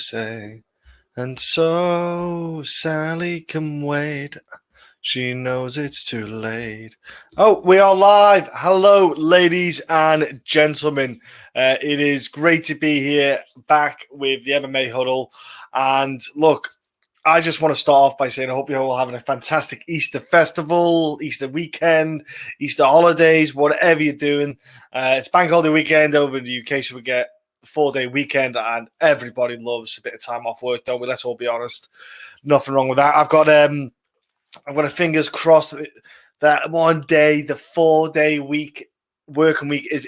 say. And so Sally can wait. She knows it's too late. Oh, we are live. Hello, ladies and gentlemen. It is great to be here back with the MMA Huddle. And look, I just want to start off by saying I hope you're all having a fantastic Easter festival, Easter weekend, Easter holidays, whatever you're doing. It's bank holiday weekend over in the UK, so we get a 4-day weekend, and everybody loves a bit of time off work, don't we? Let's all be honest. Nothing wrong with that. I've got a fingers crossed that one day the 4-day working week is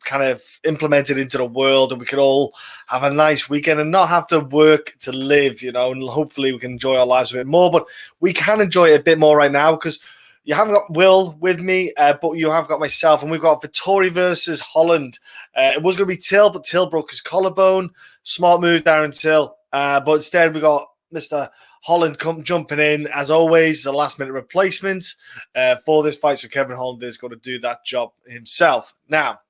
kind of implemented into the world, and we can all have a nice weekend and not have to work to live, and hopefully we can enjoy our lives a bit more. But we can enjoy it a bit more right now because you haven't got Will with me, but you have got myself, and we've got Vettori versus Holland. It was going to be Till, but Till broke his collarbone. Smart move, Darren Till. But instead we got Mr. Holland jumping in, as always, the last-minute replacement for this fight. So Kevin Holland is going to do that job himself. Now,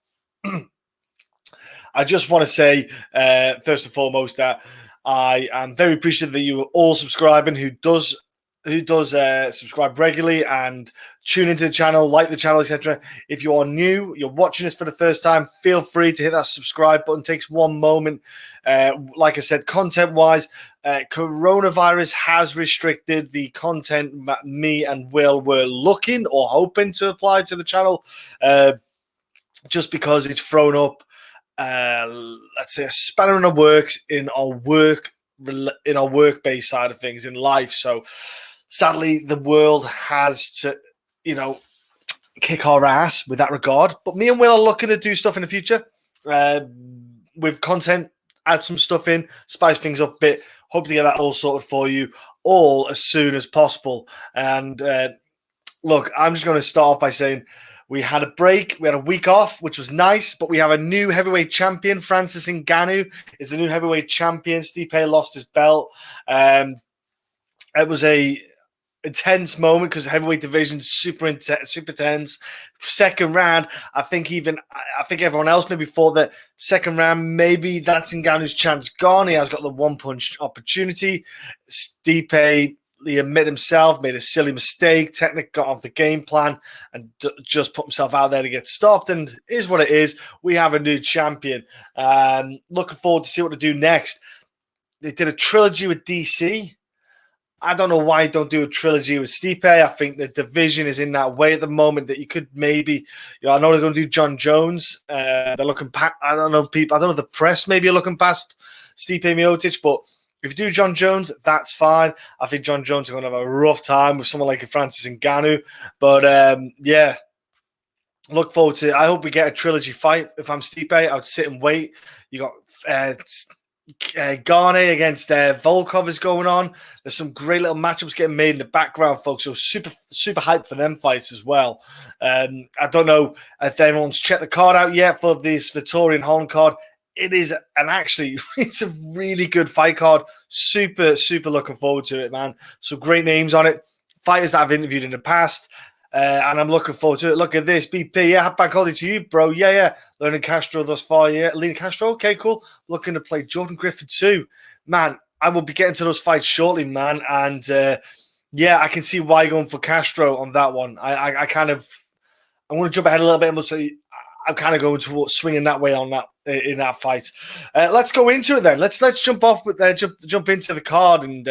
I just want to say, first and foremost, that I am very appreciative that you are all subscribing, who does subscribe regularly and tune into the channel, like the channel, etc. If you are new, you're watching this for the first time, feel free to hit that subscribe button. It takes one moment. Like I said, content-wise, coronavirus has restricted the content me and Will were looking or hoping to apply to the channel, just because it's thrown up, let's say, a spanner in the works in our work-based side of things in life. So sadly, the world has to, kick our ass with that regard. But me and Will are looking to do stuff in the future with content, add some stuff in, spice things up a bit. Hope to get that all sorted for you all as soon as possible. And look, I'm just going to start off by saying we had a break. We had a week off, which was nice, but we have a new heavyweight champion. Francis Ngannou is the new heavyweight champion. Stipe lost his belt. It was a intense moment because the heavyweight division super tense. Second round, I think everyone else maybe thought that second round, maybe that's Ngannou's chance gone. He has got the one-punch opportunity. Stipe, he admitted himself, made a silly mistake. Technic got off the game plan and just put himself out there to get stopped. And it is what it is. We have a new champion. Looking forward to see what to do next. They did a trilogy with DC. I don't know why you don't do a trilogy with Stipe. I think the division is in that way at the moment that you could maybe, I know they're going to do John Jones. They're looking past, I don't know if the press maybe are looking past Stipe Miocic, but if you do John Jones, that's fine. I think John Jones is going to have a rough time with someone like a Francis Ngannou. But yeah, look forward to it. I hope we get a trilogy fight. If I'm Stipe, I would sit and wait. You got Garnay against Volkov is going on. There's some great little matchups getting made in the background, folks. So super hyped for them fights as well. I don't know if anyone's checked the card out yet for this Vettori and Holland card. It is it's a really good fight card. Super looking forward to it, man. Some great names on it. Fighters that I've interviewed in the past. And I'm looking forward to it. Look at this, BP. Yeah, back holiday to you, bro. Yeah. Learning Castro thus far. Yeah, Lena Castro. Okay, cool. Looking to play Jordan Griffin too. Man, I will be getting to those fights shortly, man. And yeah, I can see why you're going for Castro on that one. I want to jump ahead a little bit and we'll say I'm kind of going towards swinging that way on that in that fight. Let's go into it then. Let's jump off with jump into the card and.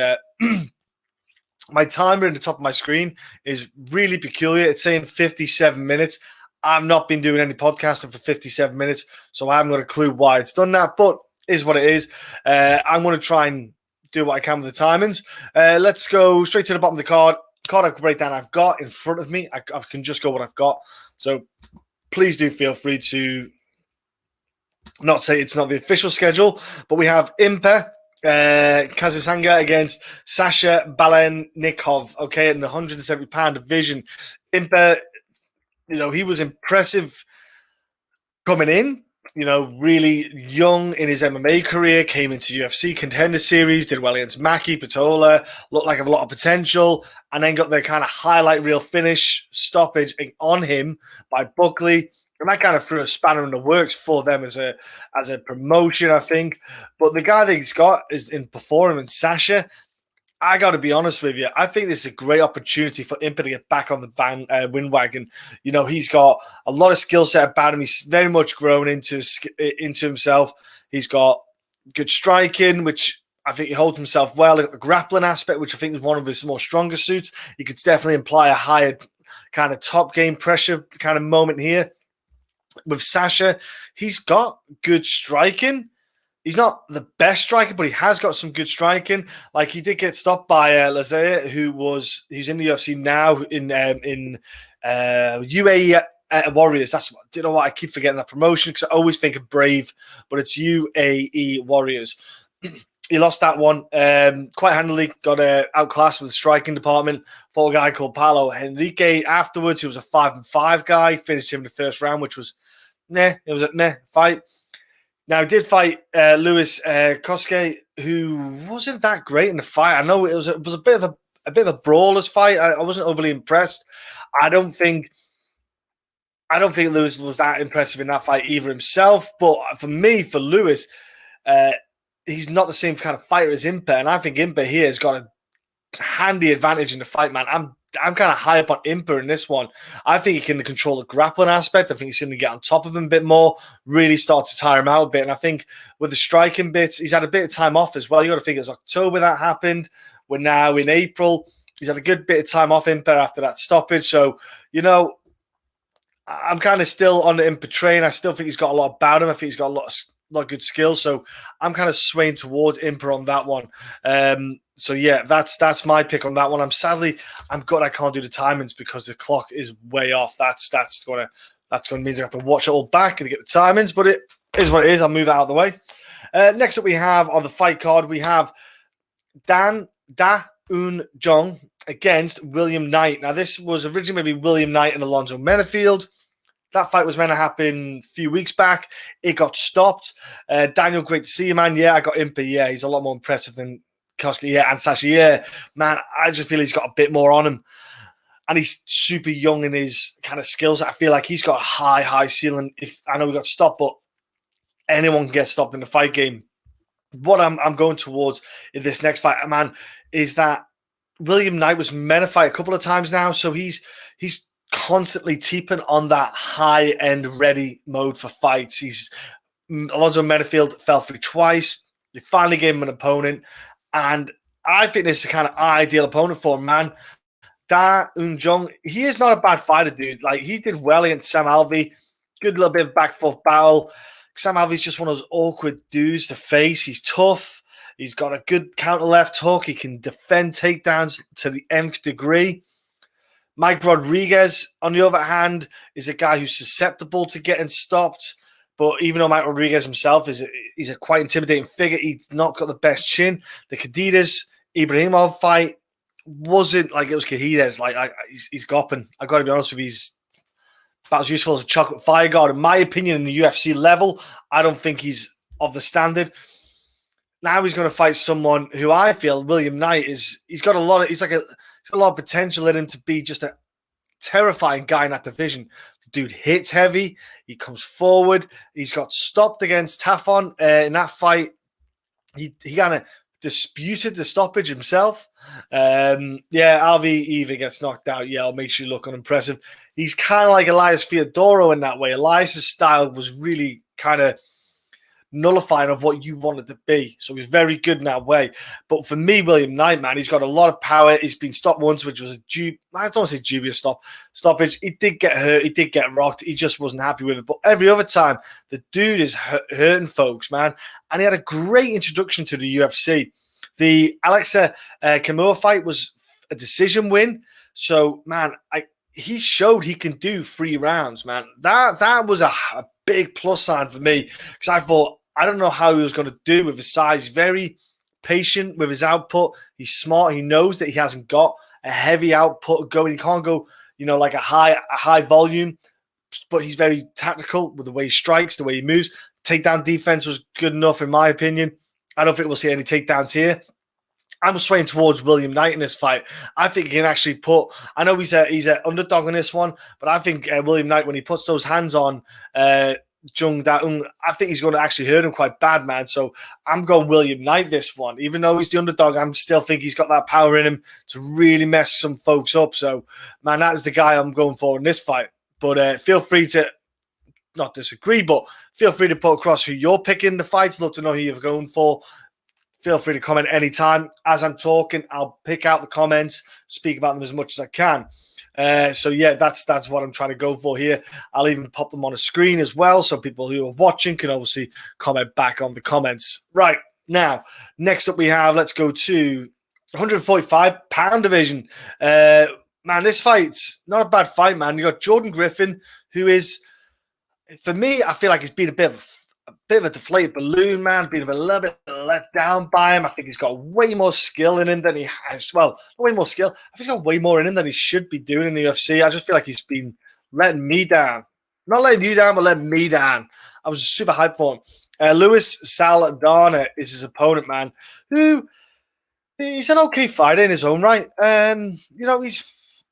My timer in the top of my screen is really peculiar. It's saying 57 minutes. I've not been doing any podcasting for 57 minutes, so I haven't got a clue why it's done that, but it is what it is. I'm going to try and do what I can with the timings. Let's go straight to the bottom of the card. Card breakdown I've got in front of me. I can just go what I've got. So please do feel free to not say it's not the official schedule, but we have Impa. Kasanganay against Sasha Palatnikov, okay, in the 170-pound division. Impa, he was impressive coming in, really young in his MMA career, came into UFC Contender Series, did well against Maki, Patola, looked like a lot of potential, and then got their kind of highlight reel finish stoppage on him by Buckley. And that kind of threw a spanner in the works for them as a promotion, I think. But the guy that he's got is in performance, Sasha. I got to be honest with you. I think this is a great opportunity for Impa to get back on the win wagon. You know, he's got a lot of skill set about him. He's very much grown into himself. He's got good striking, which I think he holds himself well. The grappling aspect, which I think is one of his more stronger suits. He could definitely imply a higher kind of top game pressure kind of moment here. With Sasha, he's got good striking. He's not the best striker, but he has got some good striking. Like, he did get stopped by Lazare, who's in the UFC now in UAE Warriors. Do you know what? I keep forgetting that promotion because I always think of Brave, but it's UAE Warriors. He lost that one quite handily, got outclassed with the striking department. Fought a guy called Paulo Henrique afterwards, who was a 5-5 guy. Finished him in the first round, which was it was a meh fight. Now, he did fight Lewis Koske, who wasn't that great in the fight. I know it was a bit of a brawler's fight. I wasn't overly impressed. I don't think Lewis was that impressive in that fight either himself. But for Lewis, he's not the same kind of fighter as Impa, and I think Impa here has got a handy advantage in the fight, man. I'm kind of high up on Impa in this one. I think he can control the grappling aspect. I think he's going to get on top of him a bit more, really start to tire him out a bit. And I think with the striking bits, he's had a bit of time off as well. You got to think it was October that happened. We're now in April. He's had a good bit of time off Impa after that stoppage. So, you know, I'm kind of still on the Impa train. I still think he's got a lot about him. I think he's got a lot of good skills. So I'm kind of swaying towards Impa on that one. So yeah, that's my pick on that one. I'm good. I can't do the timings because the clock is way off. That's gonna mean I have to watch it all back and get the timings. But it is what it is. I'll move that out of the way. Next up, we have on the fight card, we have Da Un Jung against William Knight. Now, this was originally maybe William Knight and Alonzo Menafield. That fight was meant to happen a few weeks back. It got stopped. Daniel, great to see you, man. Yeah, I got Impa. Yeah, he's a lot more impressive than Koski. Yeah, and Sasha. Yeah, man, I just feel he's got a bit more on him. And he's super young in his kind of skills. I feel like he's got a high ceiling. If I know we got stopped, but anyone can get stopped in the fight game. What I'm going towards in this next fight, man, is that William Knight was meant to fight a couple of times now, so he's constantly teeping on that high-end ready mode for fights. Alonzo Menafield fell through twice. They finally gave him an opponent, and I think this is the kind of ideal opponent for him, man. Da Un Jung, he is not a bad fighter, dude. Like, he did well against Sam Alvey. Good little bit of back-forth battle. Sam Alvey's just one of those awkward dudes to face. He's tough. He's got a good counter left hook. He can defend takedowns to the nth degree. Mike Rodriguez, on the other hand, is a guy who's susceptible to getting stopped. But even though Mike Rodriguez himself he's a quite intimidating figure, he's not got the best chin. The Kadidas Ibrahimov fight wasn't like it was Kahides. He's gopping. I got to be honest with you, he's about as useful as a chocolate fire guard. In my opinion, in the UFC level, I don't think he's of the standard. Now he's going to fight someone who I feel William Knight he's got a lot of potential in him to be just a terrifying guy in that division. The dude hits heavy. He comes forward. He's got stopped against Tafon in that fight. He kind of disputed the stoppage himself. Alvey either gets knocked out, or makes you look unimpressive. He's kind of like Elias Theodoro in that way. Elias' style was really kind of nullifying of what you wanted to be. So he's very good in that way. But for me, William Knight, man, he's got a lot of power. He's been stopped once, which was I don't want to say dubious stoppage. He did get hurt. He did get rocked. He just wasn't happy with it. But every other time, the dude is hurting folks, man. And he had a great introduction to the UFC. The Alexa Kimura fight was a decision win. So, man, he showed he can do 3 rounds, man. That was a big plus sign for me because I thought, I don't know how he was going to do with his size. He's very patient with his output. He's smart. He knows that he hasn't got a heavy output going. He can't go, like a high volume, but he's very tactical with the way he strikes, the way he moves. Takedown defense was good enough, in my opinion. I don't think we'll see any takedowns here. I'm swaying towards William Knight in this fight. I think he can actually put. I know he's an underdog in this one, but I think William Knight, when he puts those hands on Jung, I think he's going to actually hurt him quite bad, man. So I'm going William Knight this one. Even though he's the underdog, I'm still think he's got that power in him to really mess some folks up. So, man, that is the guy I'm going for in this fight. But feel free to not disagree, but feel free to put across who you're picking the fights. Love to know who you're going for. Feel free to comment anytime. As I'm talking, I'll pick out the comments, speak about them as much as I can. So yeah, that's what I'm trying to go for here. I'll even pop them on a screen as well, so people who are watching can obviously comment back on the comments. Right, now, next up we have, let's go to 145-pound division. Man, this fight's not a bad fight, man. You got Jordan Griffin, who is, for me, I feel like he's been a bit of a deflated balloon, man. Been a little bit let down by him. I think he's got way more skill in him than he has. Well, way more skill. I think he's got way more in him than he should be doing in the UFC. I just feel like he's been letting me down. Not letting you down, but letting me down. I was super hyped for him. Luis Saldana is his opponent, man, who he's an okay fighter in his own right.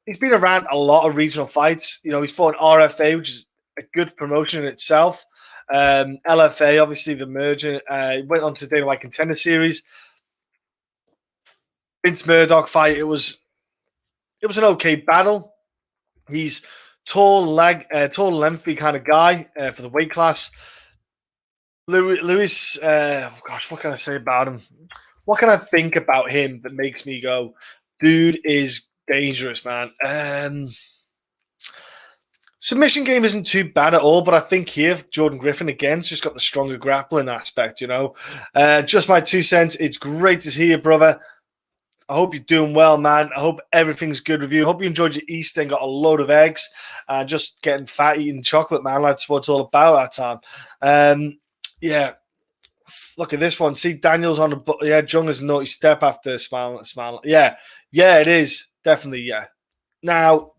He's been around a lot of regional fights. He's fought in RFA, which is a good promotion in itself. LFA, obviously the merger, went on to Dana White Contender Series. Vince Murdoch fight. It was an okay battle. He's tall, lengthy kind of guy for the weight class. Luis, what can I say about him? What can I think about him that makes me go, dude is dangerous, man? Submission game isn't too bad at all, but I think here, Jordan Griffin, again's just got the stronger grappling aspect, Just my 2 cents. It's great to see you, brother. I hope you're doing well, man. I hope everything's good with you. I hope you enjoyed your Easter and got a load of eggs and just getting fat eating chocolate, man. That's what it's all about that time. Yeah. Look at this one. See, Daniel's on the... Yeah, Jung is a naughty step after smiling. Yeah, it is. Definitely, yeah. Now...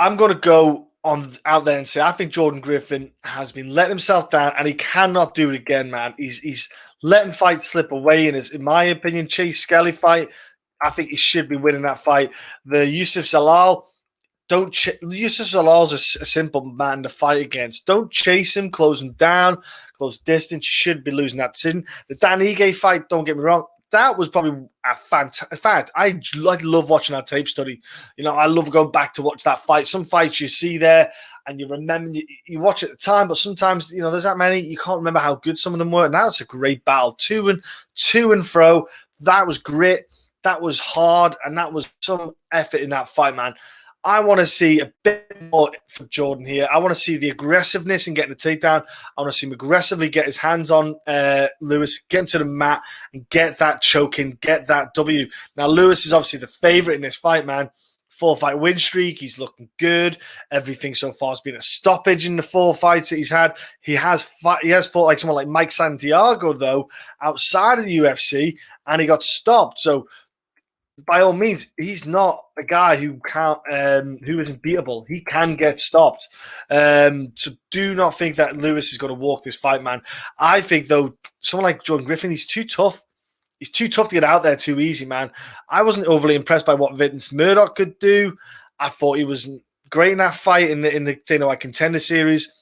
I'm going to go out there and say I think Jordan Griffin has been letting himself down, and he cannot do it again, man. He's letting fights slip away. In my opinion, Chase Skelly fight, I think he should be winning that fight. The Yusuf Zalal, Yusuf Zalal's a simple man to fight against. Don't chase him, close him down, close distance. You should be losing that decision. The Dan Ige fight, don't get me wrong, that was probably a fantastic. In fact, I love watching that tape study. I love going back to watch that fight. Some fights you see there and you remember, you watch at the time, but sometimes, there's that many, you can't remember how good some of them were. And that's a great battle. To and fro. That was grit. That was hard. And that was some effort in that fight, man. I want to see a bit more for Jordan here. I want to see the aggressiveness in getting the takedown. I want to see him aggressively get his hands on Lewis, get him to the mat, and get that choking, get that W. Now, Lewis is obviously the favorite in this fight, man. 4-fight win streak. He's looking good. Everything so far has been a stoppage in the 4 fights that he's had. He has fought like someone like Mike Santiago, though, outside of the UFC, and he got stopped. So, by all means, he's not a guy who isn't beatable. He can get stopped. So do not think that Lewis is going to walk this fight, man. I think, though, someone like Jordan Griffin, he's too tough. He's too tough to get out there too easy, man. I wasn't overly impressed by what Vince Murdoch could do. I thought he was great in that fight in the Dana White Contender Series.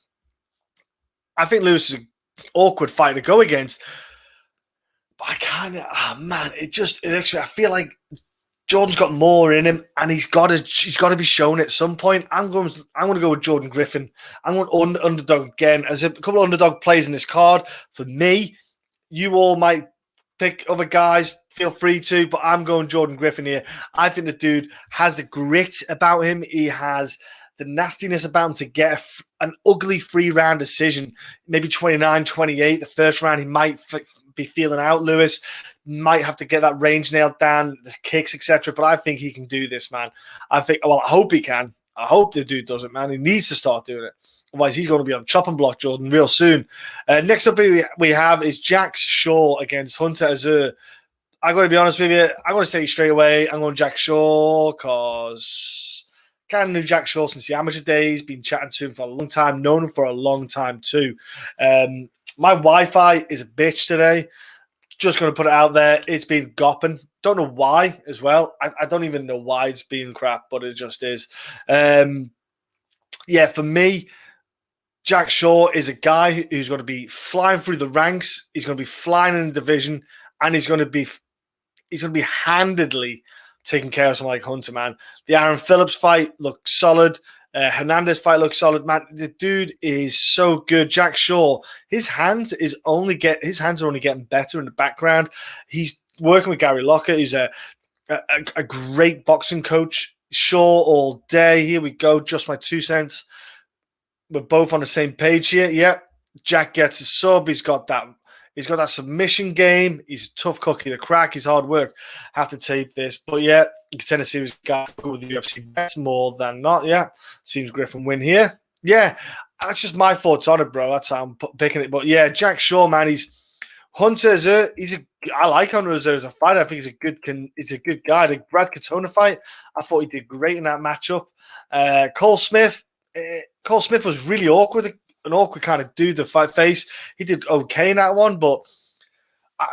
I think Lewis is an awkward fight to go against. But it just irks me. I feel like Jordan's got more in him, and he's got to be shown at some point. I'm going to go with Jordan Griffin. I'm going underdog again. As a couple of underdog plays in this card for me. You all might pick other guys. Feel free to, but I'm going Jordan Griffin here. I think the dude has the grit about him. He has the nastiness about him to get an ugly 3-round decision, maybe 29-28. The first round he might be feeling out. Lewis might have to get that range nailed down, the kicks, etc. But I think he can do this, man. I hope he can. I hope the dude does it, man. He needs to start doing it. Otherwise, he's going to be on chopping block, Jordan, real soon. Next up we have is Jack Shaw against Hunter Azure. I'm going to be honest with you. I'm going to say straight away, I'm going Jack Shaw because kind of knew Jack Shaw since the amateur days, been chatting to him for a long time, known him for a long time too. My Wi-Fi is a bitch today. Just going to put it out there. It's been gopping. Don't know why as well. I don't even know why it's been crap, but it just is. Yeah, for me, Jack Shaw is a guy who's going to be flying through the ranks. He's going to be flying in the division, and he's going to be handedly taking care of someone like Hunter, man. The Aaron Phillips fight looked solid. Hernandez fight looks solid, man. The dude is so good. Jack Shaw, his hands are only getting better in the background. He's working with Gary Lockett, who's a great boxing coach. Shaw all day. Here we go. Just my 2 cents. We're both on the same page here. Yeah, Jack gets his sub. He's got that submission game. He's a tough cookie to crack. He's hard work. Have to tape this, but yeah. Tennessee was got to go with the UFC vets more than not. Yeah, seems Griffin win here. Yeah, that's just my thoughts on it, bro. That's how I'm picking it. But yeah, Jack Shaw, man, I like Hunter Azure as a fighter. I think he's a good guy. The Brad Katona fight, I thought he did great in that matchup. Cole Smith was really awkward, an awkward kind of dude to fight face. He did okay in that one, but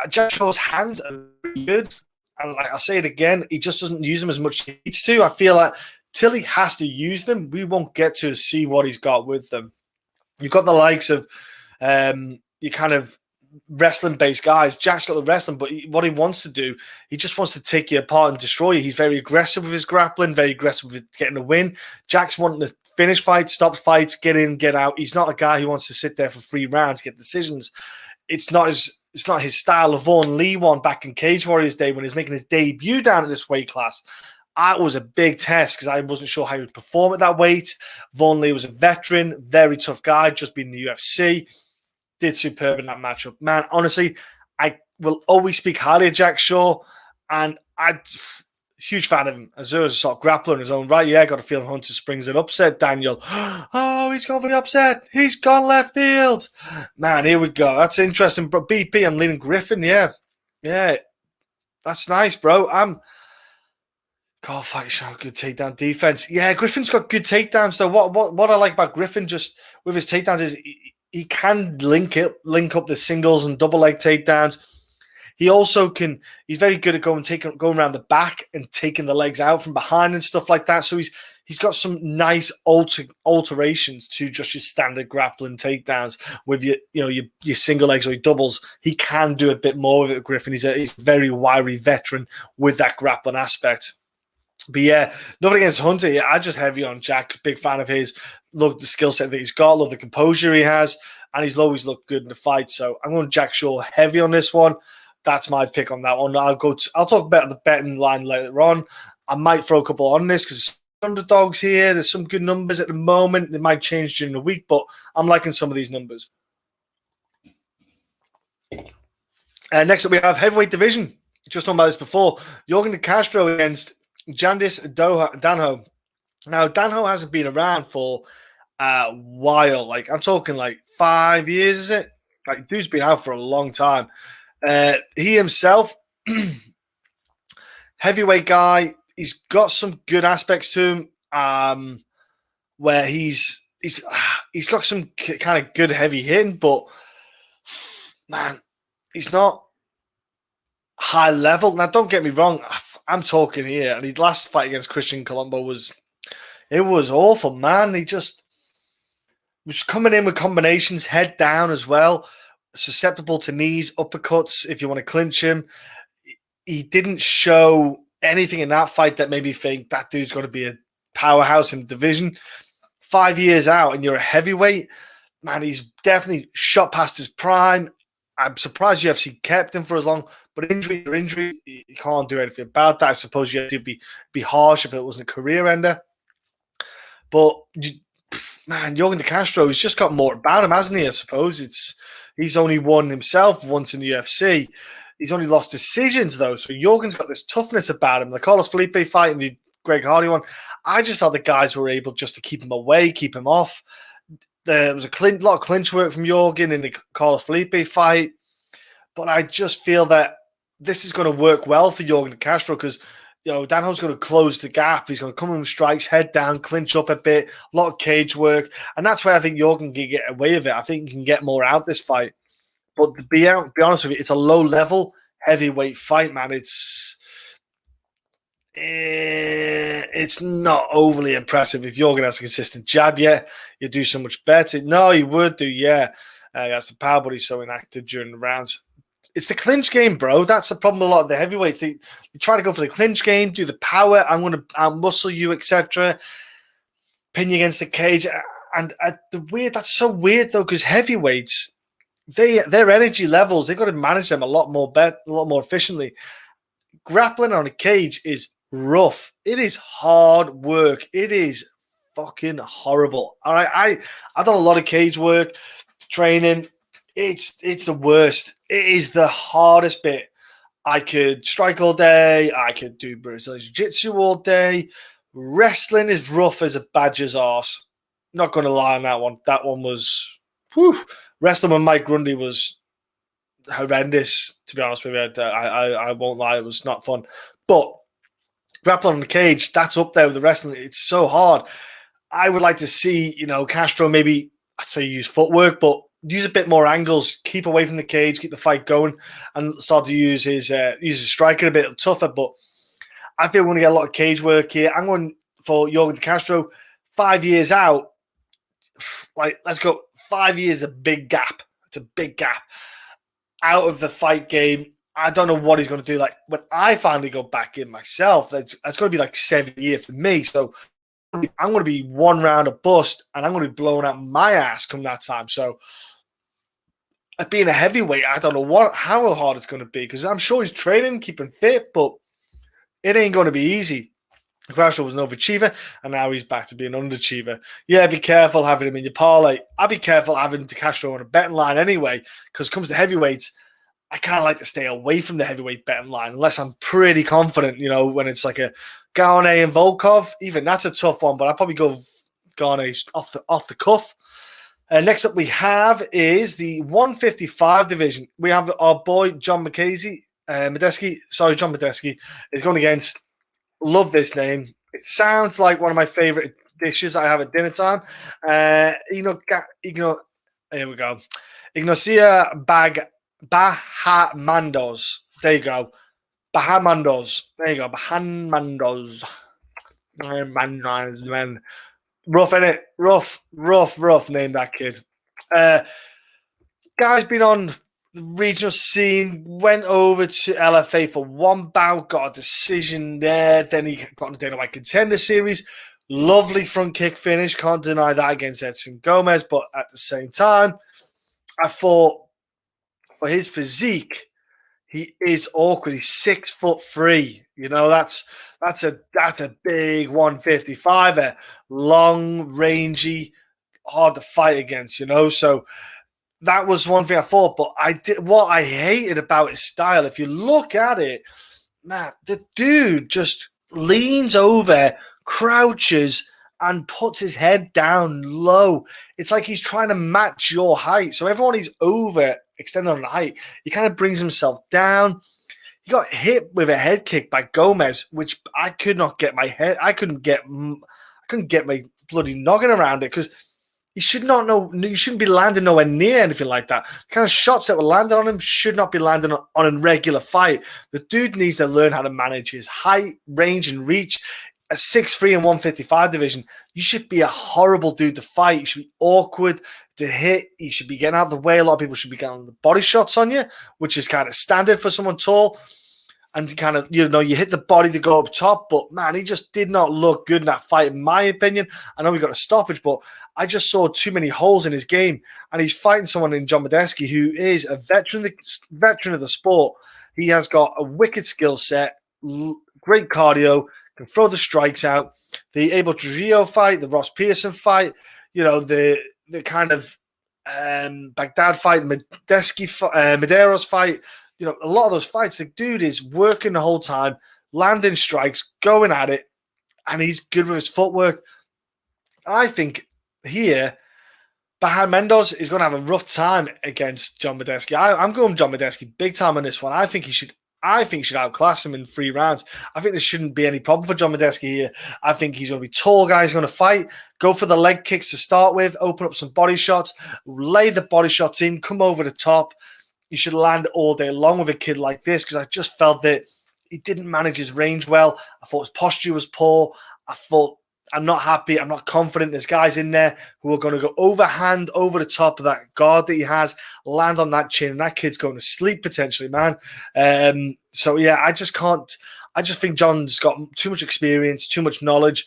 Jack Shaw's hands are really good. And like I'll say it again, he just doesn't use them as much as he needs to. I feel like till he has to use them, we won't get to see what he's got with them. You've got the likes of your kind of wrestling-based guys. Jack's got the wrestling, but what he wants to do, he just wants to take you apart and destroy you. He's very aggressive with his grappling, very aggressive with getting a win. Jack's wanting to finish fights, stop fights, get in, get out. He's not a guy who wants to sit there for 3 rounds, get decisions. It's not his style. Of Vaughn Lee won back in Cage Warriors Day when he was making his debut down at this weight class. That was a big test because I wasn't sure how he would perform at that weight. Vaughn Lee was a veteran, very tough guy, just been in the UFC. Did superb in that matchup. Man, honestly, I will always speak highly of Jack Shaw, and I'm huge fan of him. Azure is a sort of grappler in his own right. Yeah, got a feeling Hunter springs an upset. Daniel, oh, he's gone for the upset. He's gone left field. Man, here we go. That's interesting. But BP, I'm leaning Griffin. Yeah. That's nice, bro. God, fight show, good takedown defense. Yeah, Griffin's got good takedowns though. What I like about Griffin just with his takedowns is he can link up the singles and double leg takedowns. He also can. He's very good at going around the back and taking the legs out from behind and stuff like that. So he's got some nice alterations to just your standard grappling takedowns with your single legs or your doubles. He can do a bit more with it. Griffin. He's a very wiry veteran with that grappling aspect. But yeah, nothing against Hunter. Yeah, I just heavy on Jack. Big fan of his. Love the skill set that he's got. Love the composure he has, and he's always looked good in the fight. So I'm going Jack Shaw heavy on this one. That's my pick on that one. I'll talk about the betting line later on. I might throw a couple on this because underdogs here. There's some good numbers at the moment. They might change during the week, but I'm liking some of these numbers. Next up, we have heavyweight division. Just talking about this before. Yorgan Castro against Jarjis Danho. Now, Danho hasn't been around for a while. Like, I'm talking like 5 years, is it? Like, dude's been out for a long time. He himself, heavyweight guy, he's got some good aspects to him, where he's got some kind of good heavy hitting, but man, he's not high level. Now, don't get me wrong, I'm talking here, and his last fight against Christian Colombo was awful, man. He just was coming in with combinations, head down as well. Susceptible to knees, uppercuts, if you want to clinch him. He didn't show anything in that fight that made me think that dude's going to be a powerhouse in the division. 5 years out and you're a heavyweight, man, he's definitely shot past his prime. I'm surprised UFC kept him for as long, but injury or injury, you can't do anything about that. I suppose you have to be harsh if it wasn't a career ender. But, man, Yorgan Castro, he's just got more about him, hasn't he, I suppose? He's only won himself once in the UFC. He's only lost decisions, though. So Yorgan's got this toughness about him. The Carlos Felipe fight and the Greg Hardy one, I just felt the guys were able just to keep him away, keep him off. There was a lot of clinch work from Yorgan in the Carlos Felipe fight. But I just feel that this is going to work well for Yorgan Castro because, Danho's going to close the gap. He's going to come in with strikes, head down, clinch up a bit, a lot of cage work. And that's where I think Yorgan can get away with it. I think he can get more out this fight. But to be honest with you, it's a low-level heavyweight fight, man. It's not overly impressive. If Yorgan has a consistent jab, you do so much better. No, he would do, yeah. That's the power, but he's so inactive during the rounds. It's the clinch game, bro. That's the problem with a lot of the heavyweights. They try to go for the clinch game, do the power. I'm going to outmuscle you, etc. Pin you against the cage. And that's so weird, though, because heavyweights, their energy levels, they've got to manage them a lot more efficiently. Grappling on a cage is rough. It is hard work. It is fucking horrible. All right, I've done a lot of cage work, training. It's the worst. It is the hardest bit. I could strike all day. I could do Brazilian Jiu-Jitsu all day. Wrestling is rough as a badger's arse. Not going to lie on that one. That one was... Whew. Wrestling with Mike Grundy was horrendous, to be honest with you. I won't lie. It was not fun. But grappling on the cage, that's up there with the wrestling. It's so hard. I would like to see, Castro maybe, I'd say use footwork, but use a bit more angles, keep away from the cage, keep the fight going, and start to use his striking a bit tougher. But I feel we're going to get a lot of cage work here. I'm going for Yorgan Castro 5 years out. Like, let's go 5 years, a big gap. It's a big gap out of the fight game. I don't know what he's going to do. Like, when I finally go back in myself, that's going to be like 7 years for me. So I'm going to be one round of bust, and I'm going to be blowing out my ass come that time. So being a heavyweight, I don't know how hard it's going to be, because I'm sure he's training, keeping fit, but it ain't going to be easy. Castro was an overachiever, and now he's back to being an underachiever. Yeah, be careful having him in your parlay. I'd be careful having Castro on a betting line anyway, because it comes to heavyweights, I kind of like to stay away from the heavyweight betting line unless I'm pretty confident, when it's like a Kasanganay and Volkov. Even that's a tough one, but I'd probably go Kasanganay off the cuff. Next up we have is the 155 division. We have our boy John Mackenzie. John Makdessi is going against, love this name. It sounds like one of my favorite dishes I have at dinner time. Here we go. Ignacio Bahamondes. There you go. Bahamondes. There you go. Bahamondes. Man. Rough, innit? Rough name, that kid. Guy's been on the regional scene, went over to LFA for one bout, got a decision there. Then he got on the Dana White Contender Series. Lovely front kick finish. Can't deny that against Edson Gomez. But at the same time, I thought for his physique, he is awkward. He's 6'3". That's a big 155er. Long, rangy, hard to fight against, So that was one thing I thought, but what I hated about his style, if you look at it, man, the dude just leans over, crouches, and puts his head down low. It's like he's trying to match your height. So everyone he's over, extended on the height, he kind of brings himself down. He got hit with a head kick by Gomez, which I could not get my head. I couldn't get my bloody noggin around it, because you shouldn't be landing nowhere near anything like that. The kind of shots that were landed on him should not be landing on a regular fight. The dude needs to learn how to manage his height, range, and reach. A 6'3" and 155 division, you should be a horrible dude to fight. You should be awkward to hit. You should be getting out of the way. A lot of people should be getting the body shots on you, which is kind of standard for someone tall. And kind of, you hit the body to go up top. But, man, he just did not look good in that fight, in my opinion. I know we got a stoppage, but I just saw too many holes in his game. And he's fighting someone in John Makdessi, who is a veteran of the sport. He has got a wicked skill set, great cardio, can throw the strikes out. The Abel Trujillo fight, the Ross Pearson fight, the kind of Baghdad fight, Medeiros fight, a lot of those fights, the dude is working the whole time, landing strikes, going at it, and he's good with his footwork. I think here, Bahamondes is going to have a rough time against John Makdessi. I'm going John Makdessi big time on this one. I think he should outclass him in 3 rounds. I think there shouldn't be any problem for John Makdessi here. I think he's going to be tall guy. He's going to fight, go for the leg kicks to start with, open up some body shots, lay the body shots in, come over the top. you should land all day long with a kid like this, because I just felt that he didn't manage his range well. I thought his posture was poor. I thought, I'm not happy. I'm not confident. There's guys in there who are going to go overhand over the top of that guard that he has, land on that chin, and that kid's going to sleep potentially, man. So, yeah, I just can't. I just think John's got too much experience, too much knowledge.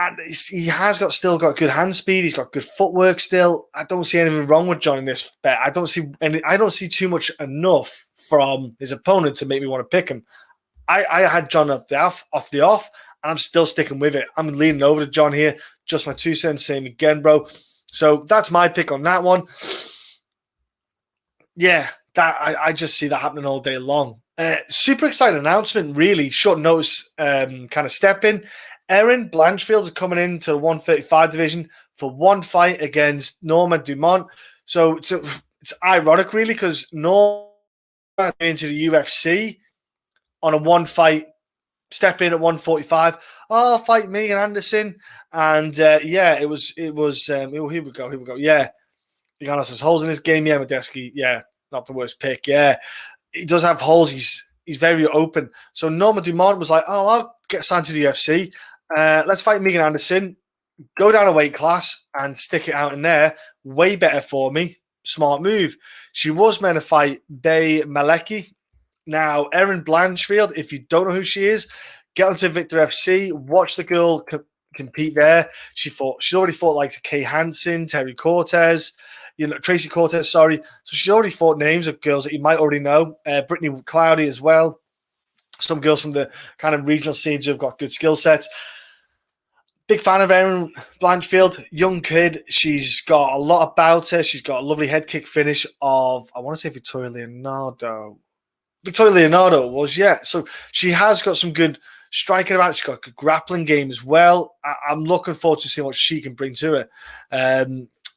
And he has still got good hand speed. He's got good footwork still. I don't see anything wrong with John in this bet. I don't see too much enough from his opponent to make me want to pick him. I had John off the off, and I'm still sticking with it. I'm leaning over to John here. Just my 2 cents, same again, bro. So that's my pick on that one. Yeah, I just see that happening all day long. Super exciting announcement, really. Short notice kind of step in. Erin Blanchfield is coming into the 135 division for one fight against Norma Dumont. So it's ironic, really, because Norma into the UFC on a one fight, step in at 145. Oh, fight Megan Anderson, and it was. Here we go. Yeah, Ignacio has holes in his game. Yeah, Makdessi. Yeah, not the worst pick. Yeah, he does have holes. He's very open. So Norma Dumont was like, oh, I'll get signed to the UFC. Let's fight Megan Anderson, go down a weight class and stick it out in there. Way better for me. Smart move. She was meant to fight Bay Malecki. Now, Erin Blanchfield, if you don't know who she is, get onto Victor FC, watch the girl compete there. She's already fought like Kay Hansen, Terry Cortez, Tracy Cortez, sorry. So she's already fought names of girls that you might already know. Brittany Cloudy as well. Some girls from the kind of regional scenes who have got good skill sets. Big fan of Erin Blanchfield, young kid. She's got a lot about her. She's got a lovely head kick finish of, I want to say Victoria Leonardo. So she has got some good striking about. She's got a good grappling game as well. I'm looking forward to seeing what she can bring to it.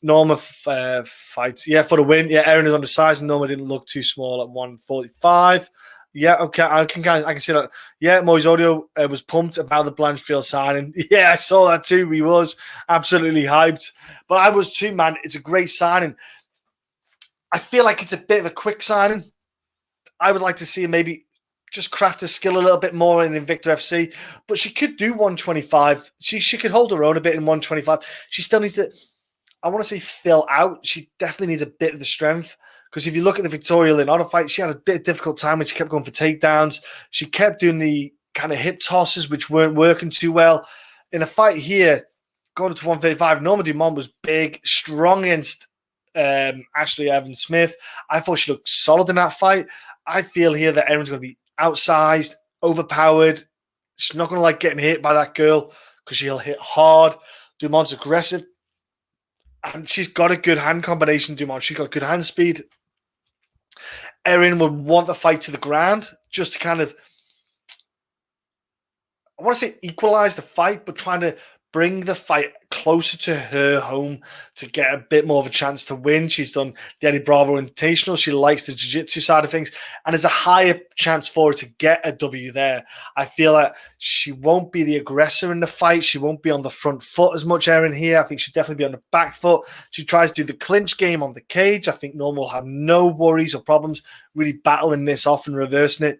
Norma fights, for the win. Yeah, Erin is undersized, and Norma didn't look too small at 145. Yeah, okay, I can see that. Yeah, Moise Audio was pumped about the Blanchfield signing. Yeah, I saw that too. He was absolutely hyped. But I was too, man. It's a great signing. I feel like it's a bit of a quick signing. I would like to see him maybe just craft his skill a little bit more in Invicta FC. But she could do 125. She could hold her own a bit in 125. She still needs to, I want to say, fill out. She definitely needs a bit of the strength. Because if you look at the Victoria Leonardo fight, she had a bit of difficult time when she kept going for takedowns. She kept doing the kind of hip tosses, which weren't working too well. In a fight here, going to 135, Norma Dumont was big, strong against Ashley Evans-Smith. I thought she looked solid in that fight. I feel here that Erin's going to be outsized, overpowered. She's not going to like getting hit by that girl because she'll hit hard. Dumont's aggressive. And she's got a good hand combination, Dumont. She's got good hand speed. Erin would want the fight to the ground just to kind of, I want to say equalize the fight, but trying to bring the fight closer to her home to get a bit more of a chance to win. She's done the Eddie Bravo Invitational. She likes the jiu-jitsu side of things, and there's a higher chance for her to get a W there. I feel that she won't be the aggressor in the fight. She won't be on the front foot as much, Erin, here. I think she'll definitely be on the back foot. She tries to do the clinch game on the cage. I think Norma will have no worries or problems really battling this off and reversing it.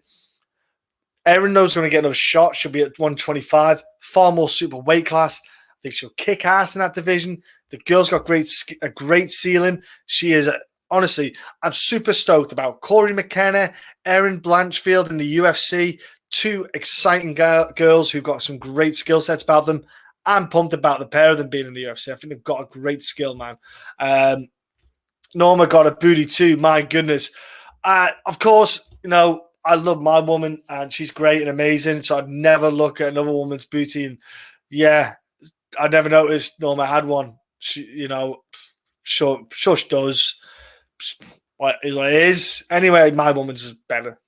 Erin knows going to get another shot. She'll be at 125, far more super weight class. I think she'll kick ass in that division. The girl's got a great ceiling. She is, honestly, I'm super stoked about Corey McKenna, Erin Blanchfield in the UFC. Two exciting girls who've got some great skill sets about them. I'm pumped about the pair of them being in the UFC. I think they've got a great skill, man. Norma got a booty too. My goodness. Of course, I love my woman, and she's great and amazing. So I'd never look at another woman's booty, and I never noticed Norma had one. She, sure she does. What is what it is. Anyway, my woman's is better.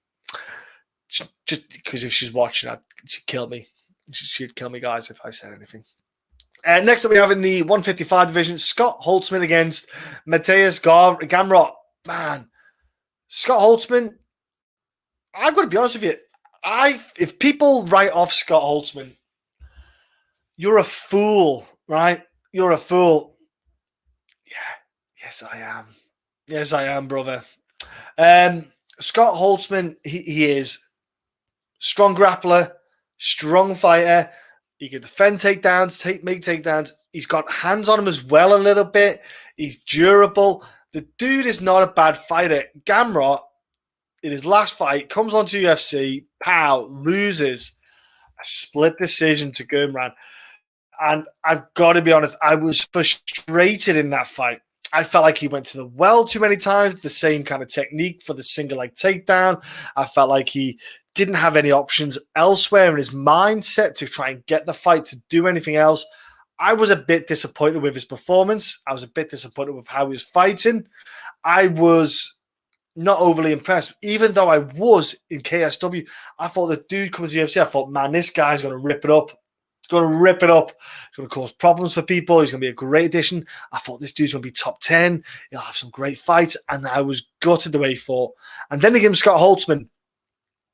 Just because if she's watching, she'd kill me. She'd kill me, guys, if I said anything. Next up, we have in the 155 division, Scott Holtzman against Mateusz Gamrot. Man, Scott Holtzman. I've got to be honest with you. If people write off Scott Holtzman, you're a fool, right? You're a fool. Yeah. Yes, I am. Yes, I am, brother. Scott Holtzman, he is strong grappler, strong fighter. He can defend takedowns, make takedowns. He's got hands on him as well a little bit. He's durable. The dude is not a bad fighter. Gamrot, in his last fight, comes onto UFC, pow, loses a split decision to Gamrot. And I've got to be honest, I was frustrated in that fight. I felt like he went to the well too many times, the same kind of technique for the single leg takedown. I felt like he didn't have any options elsewhere in his mindset to try and get the fight to do anything else. I was a bit disappointed with his performance. I was a bit disappointed with how he was fighting. I was not overly impressed. Even though I was in KSW, I thought the dude comes to UFC, I thought, man, this guy's going to rip it up. He's going to rip it up. He's going to cause problems for people. He's going to be a great addition. I thought this dude's going to be top 10. He'll have some great fights. And I was gutted the way he fought. And then they give him Scott Holtzman,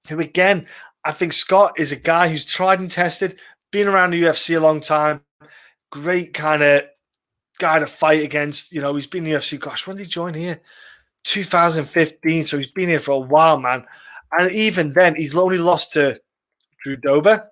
who, again, I think Scott is a guy who's tried and tested, been around the UFC a long time, great kind of guy to fight against. You know, he's been in the UFC, gosh, when did he join here? 2015, so he's been here for a while, man. And even then, he's only lost to Drew Dober.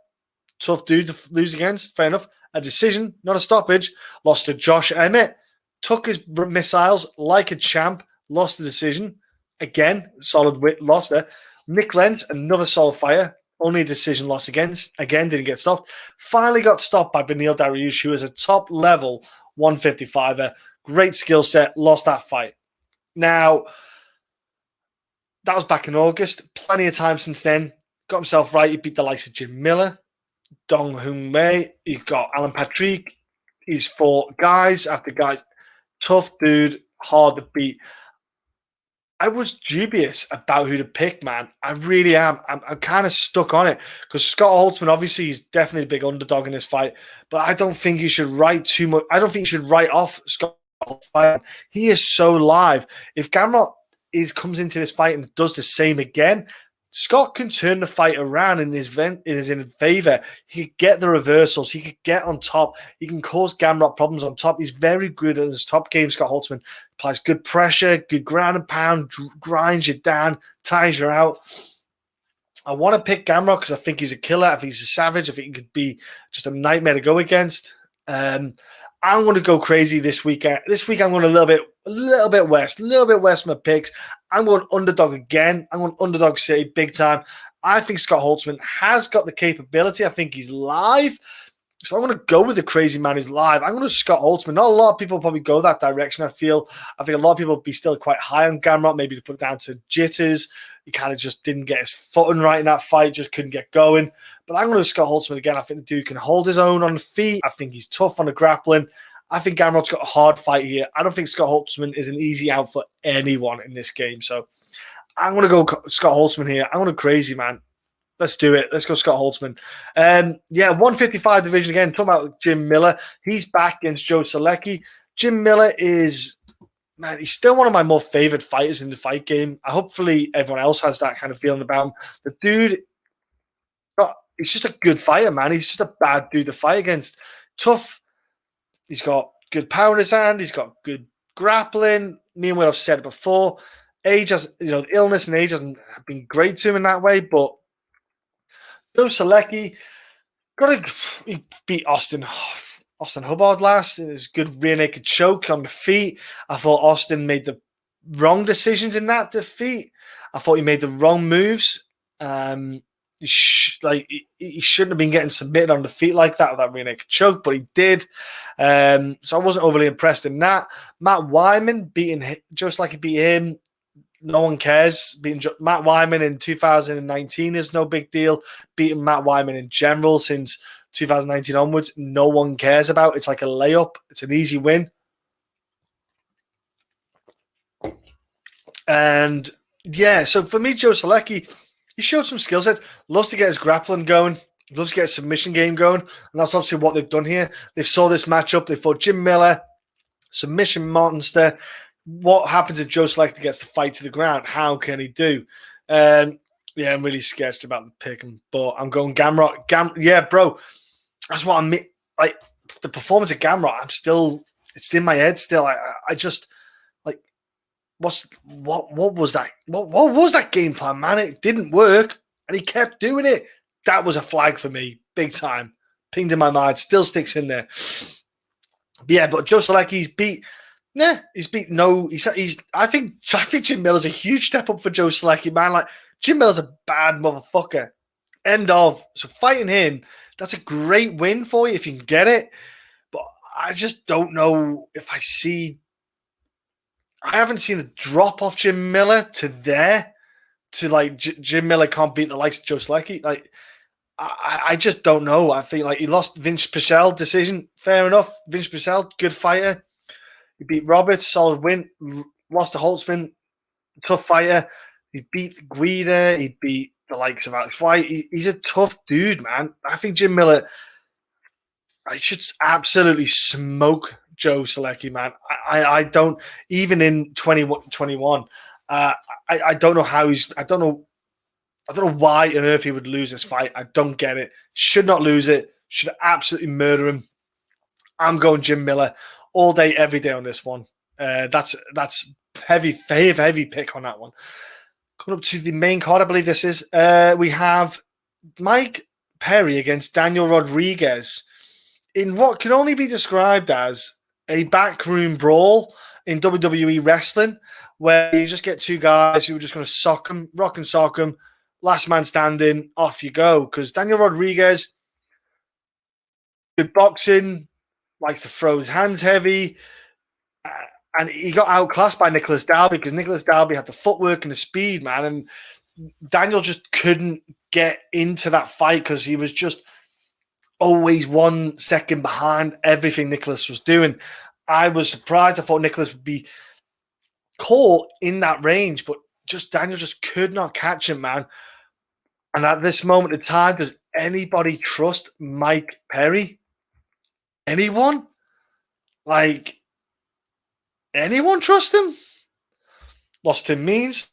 Tough dude to lose against, fair enough. A decision, not a stoppage. Lost to Josh Emmett. Took his missiles like a champ. Lost the decision. Again, solid loss there. Nick Lentz, another solid fighter. Only a decision loss against. Again, didn't get stopped. Finally got stopped by Beneil Dariush, who is a top-level 155er. Great skill set. Lost that fight. Now, that was back in August. Plenty of time since then. Got himself right. He beat the likes of Jim Miller, Dong Hung Mei. He got Alan Patrick. He's fought guys after guys. Tough dude. Hard to beat. I was dubious about who to pick, man. I really am. I'm kind of stuck on it because Scott Holtzman, obviously, he's definitely a big underdog in this fight, but I don't think you should write too much. I don't think you should write off Scott Holtzman. He is so live. If Gamrot comes into this fight and does the same again, Scott can turn the fight around in his favor. He could get the reversals. He could get on top. He can cause Gamrot problems on top. He's very good at his top game. Scott Holtzman applies good pressure, good ground and pound, grinds you down, tires you out. I want to pick Gamrot because I think he's a killer. I think he's a savage. I think he could be just a nightmare to go against. I'm going to go crazy this weekend. This week I'm going a little bit west from my picks. I'm going underdog again. I'm going underdog city big time. I think Scott Holtzman has got the capability. I think he's live. So I'm going to go with the crazy man who's live. I'm going to Scott Holtzman. Not a lot of people probably go that direction. I think a lot of people would be still quite high on Gamrot, maybe to put it down to jitters. He kind of just didn't get his footing right in that fight, just couldn't get going. But I'm going to Scott Holtzman again. I think the dude can hold his own on the feet. I think he's tough on the grappling. I think Gamrot's got a hard fight here. I don't think Scott Holtzman is an easy out for anyone in this game. So I'm going to go Scott Holtzman here. I'm going to crazy, man. Let's do it. Let's go Scott Holtzman. 155 division again. Talking about Jim Miller. He's back against Joe Solecki. Jim Miller is, man, he's still one of my more favorite fighters in the fight game. Hopefully everyone else has that kind of feeling about him. The dude, he's just a good fighter, man. He's just a bad dude to fight against. Tough. He's got good power in his hand. He's got good grappling. Me and Will have said it before. Illness and age hasn't been great to him in that way. But Joe Solecki he beat Austin Hubbard last. It was a good rear naked choke on the feet. I thought Austin made the wrong decisions in that defeat. I thought he made the wrong moves. He shouldn't have been getting submitted on the feet like that with that rear naked choke, but he did. So I wasn't overly impressed in that. Matt Wyman beating just like he beat him. No one cares. Beating Matt Wyman in 2019 is no big deal. Beating Matt Wyman in general since 2019 onwards, no one cares about. It's like a layup. It's an easy win. And yeah, so for me, Joe Solecki, he showed some skill sets. Loves to get his grappling going. Loves to get his submission game going. And that's obviously what they've done here. They saw this matchup. They fought Jim Miller, submission monster. What happens if Joe Solecki gets the fight to the ground? How can he do? I'm really sketched about the pick, but I'm going Gamrot. Yeah, bro. That's what I mean. Like, the performance of Gamrot, it's in my head still. I just, like, what was that? What was that game plan, man? It didn't work, and he kept doing it. That was a flag for me, big time. Pinged in my mind, still sticks in there. But yeah, but Joe Solecki's beat. Nah, he's beat no. I think Jim Miller's a huge step up for Joe Solecki, man. Like Jim Miller's a bad motherfucker. End of. So fighting him, that's a great win for you if you can get it. But I just don't know if I see. I haven't seen a drop off Jim Miller to there. To like Jim Miller can't beat the likes of Joe Solecki. Like I just don't know. I think like he lost Vince Pichel decision. Fair enough. Vince Pichel, good fighter. He beat Roberts, solid win. Lost to Holtzman, tough fighter. He beat Guida. He beat the likes of Alex White. He's a tough dude, man. I think Jim Miller, I should absolutely smoke Joe Solecki, man. I don't, even in 2021, I don't know how he's, I don't know why on earth he would lose this fight. I don't get it. Should not lose it. Should absolutely murder him. I'm going Jim Miller all day, every day on this one. That's heavy pick on that one. Coming up to the main card, I believe this is. We have Mike Perry against Daniel Rodriguez in what can only be described as a backroom brawl in WWE wrestling, where you just get two guys who are just going to sock them, rock and sock them, last man standing, off you go. Because Daniel Rodriguez, good boxing, likes to throw his hands heavy, and he got outclassed by Nicholas Dalby because Nicholas Dalby had the footwork and the speed, man, and Daniel just couldn't get into that fight because he was just always 1 second behind everything Nicholas was doing. I was surprised. I thought Nicholas would be caught in that range, but just Daniel just could not catch him, man. And at this moment in time, does anybody trust Mike Perry? Anyone? Like, anyone trust him? Lost Tim Means.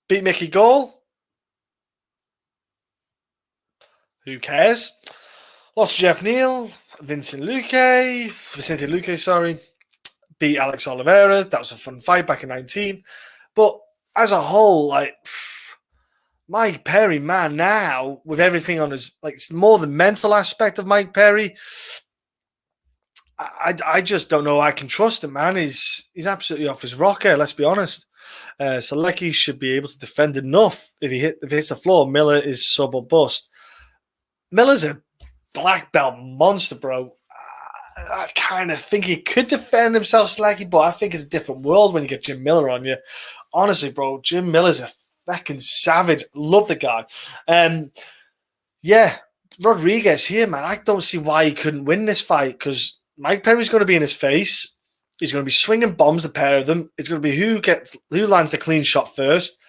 Beat Mickey Gall. Who cares? Lost Jeff Neal. Vicente Luque, sorry. Beat Alex Oliveira. That was a fun fight back in 19. But as a whole, like, Mike Perry, man, now with everything on his, like, it's more the mental aspect of Mike Perry. I just don't know. I can trust him, man. He's absolutely off his rocker. Let's be honest. Solecki should be able to defend enough. If he hits the floor, Miller is sub or bust. Miller's a black belt monster, bro. I kind of think he could defend himself, Solecki, but I think it's a different world when you get Jim Miller on you. Honestly, bro, Jim Miller's a fucking savage. Love the guy. Yeah, Rodriguez here, man. I don't see why he couldn't win this fight because Mike Perry's going to be in his face. He's going to be swinging bombs, the pair of them. It's going to be who lands the clean shot first.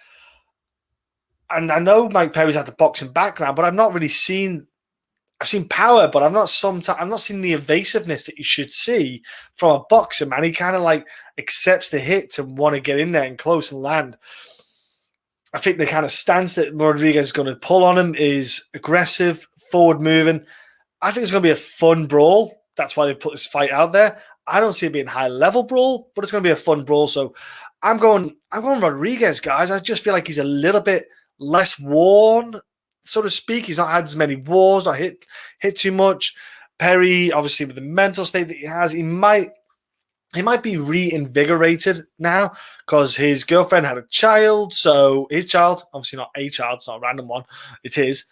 And I know Mike Perry's had the boxing background, but I've not really seen. I've seen power, but I've not seen the evasiveness that you should see from a boxer, man. He kind of like accepts the hit to want to get in there and close and land. I think the kind of stance that Rodriguez is going to pull on him is aggressive, forward moving. I think it's going to be a fun brawl. That's why they put this fight out there. I don't see it being high level brawl, but it's going to be a fun brawl. So I'm going Rodriguez, guys. I just feel like he's a little bit less worn, so to speak. He's not had as many wars, not hit too much. Perry, obviously, with the mental state that he has, he might be reinvigorated now because his girlfriend had a child. So his child, obviously not a child, it's not a random one. It is,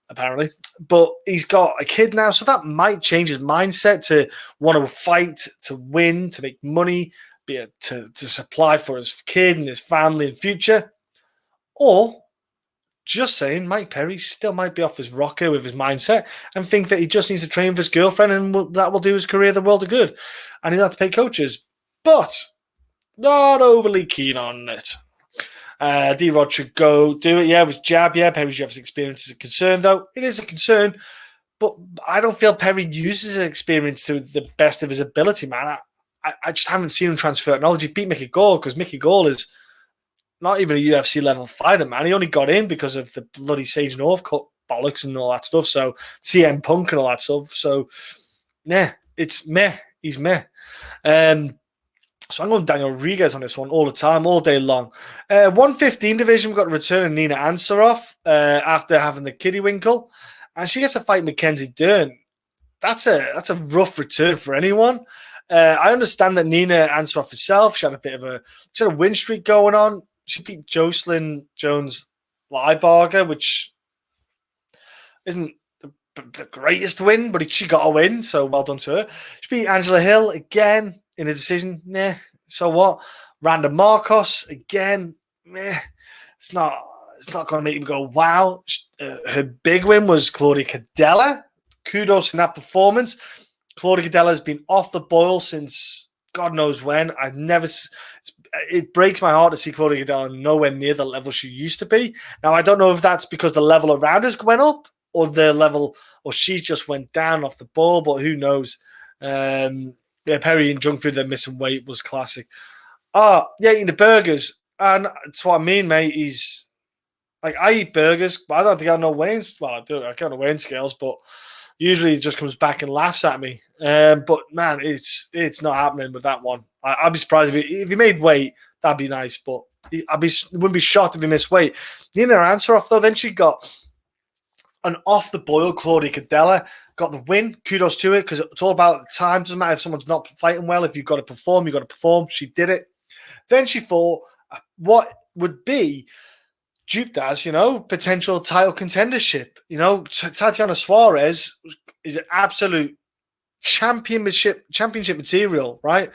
apparently. But he's got a kid now, so that might change his mindset to want to fight, to win, to make money, to supply for his kid and his family in future. Or just saying, Mike Perry still might be off his rocker with his mindset and think that he just needs to train with his girlfriend and that will do his career the world of good. And he'll have to pay coaches. But not overly keen on it. D-Rod should go do it. Yeah, with his jab. Yeah, Perry's jab's experience is a concern, though. It is a concern. But I don't feel Perry uses his experience to the best of his ability, man. I just haven't seen him transfer knowledge. He beat Mickey Gall because Mickey Gall is not even a UFC level fighter, man. He only got in because of the bloody Sage North cut bollocks and all that stuff. So CM Punk and all that stuff. So, it's meh. He's meh. So I'm going Daniel Rodriguez on this one all the time, all day long. 115 division, we've got the return of Nina Ansaroff after having the Kiddiewinkle. And she gets to fight Mackenzie Dern. That's a rough return for anyone. I understand that Nina Ansaroff herself, she had a win streak going on. She beat Jocelyn Jones-Liebarger, which isn't the greatest win, but she got a win, so well done to her. She beat Angela Hill again in a decision. Meh. So what? Randa Marcos again. Meh. It's not going to make me go wow. Her big win was Claudia Cadella. Kudos in that performance. Claudia Cadella has been off the boil since God knows when. It breaks my heart to see Claudia Cadella nowhere near the level she used to be. Now, I don't know if that's because the level around us went up or she just went down off the ball, but who knows? Perry and Jung through their missing weight was classic. Eating the burgers. And that's what I mean, mate. He's like, I eat burgers, but I don't think I know weighing. Well, I do. I can't know weighing scales, but usually he just comes back and laughs at me. But man, it's not happening with that one. I'd be surprised if he made weight. That'd be nice, but wouldn't be shocked if he missed weight. Nina Ansaroff, though, then she got an off the boil Claudia Cadella, got the win. Kudos to it, because it's all about the time. Doesn't matter if someone's not fighting well. If you've got to perform, you've got to perform. She did it. Then she fought what would be duped as, potential title contendership. Tatiana Suarez is an absolute championship material, right?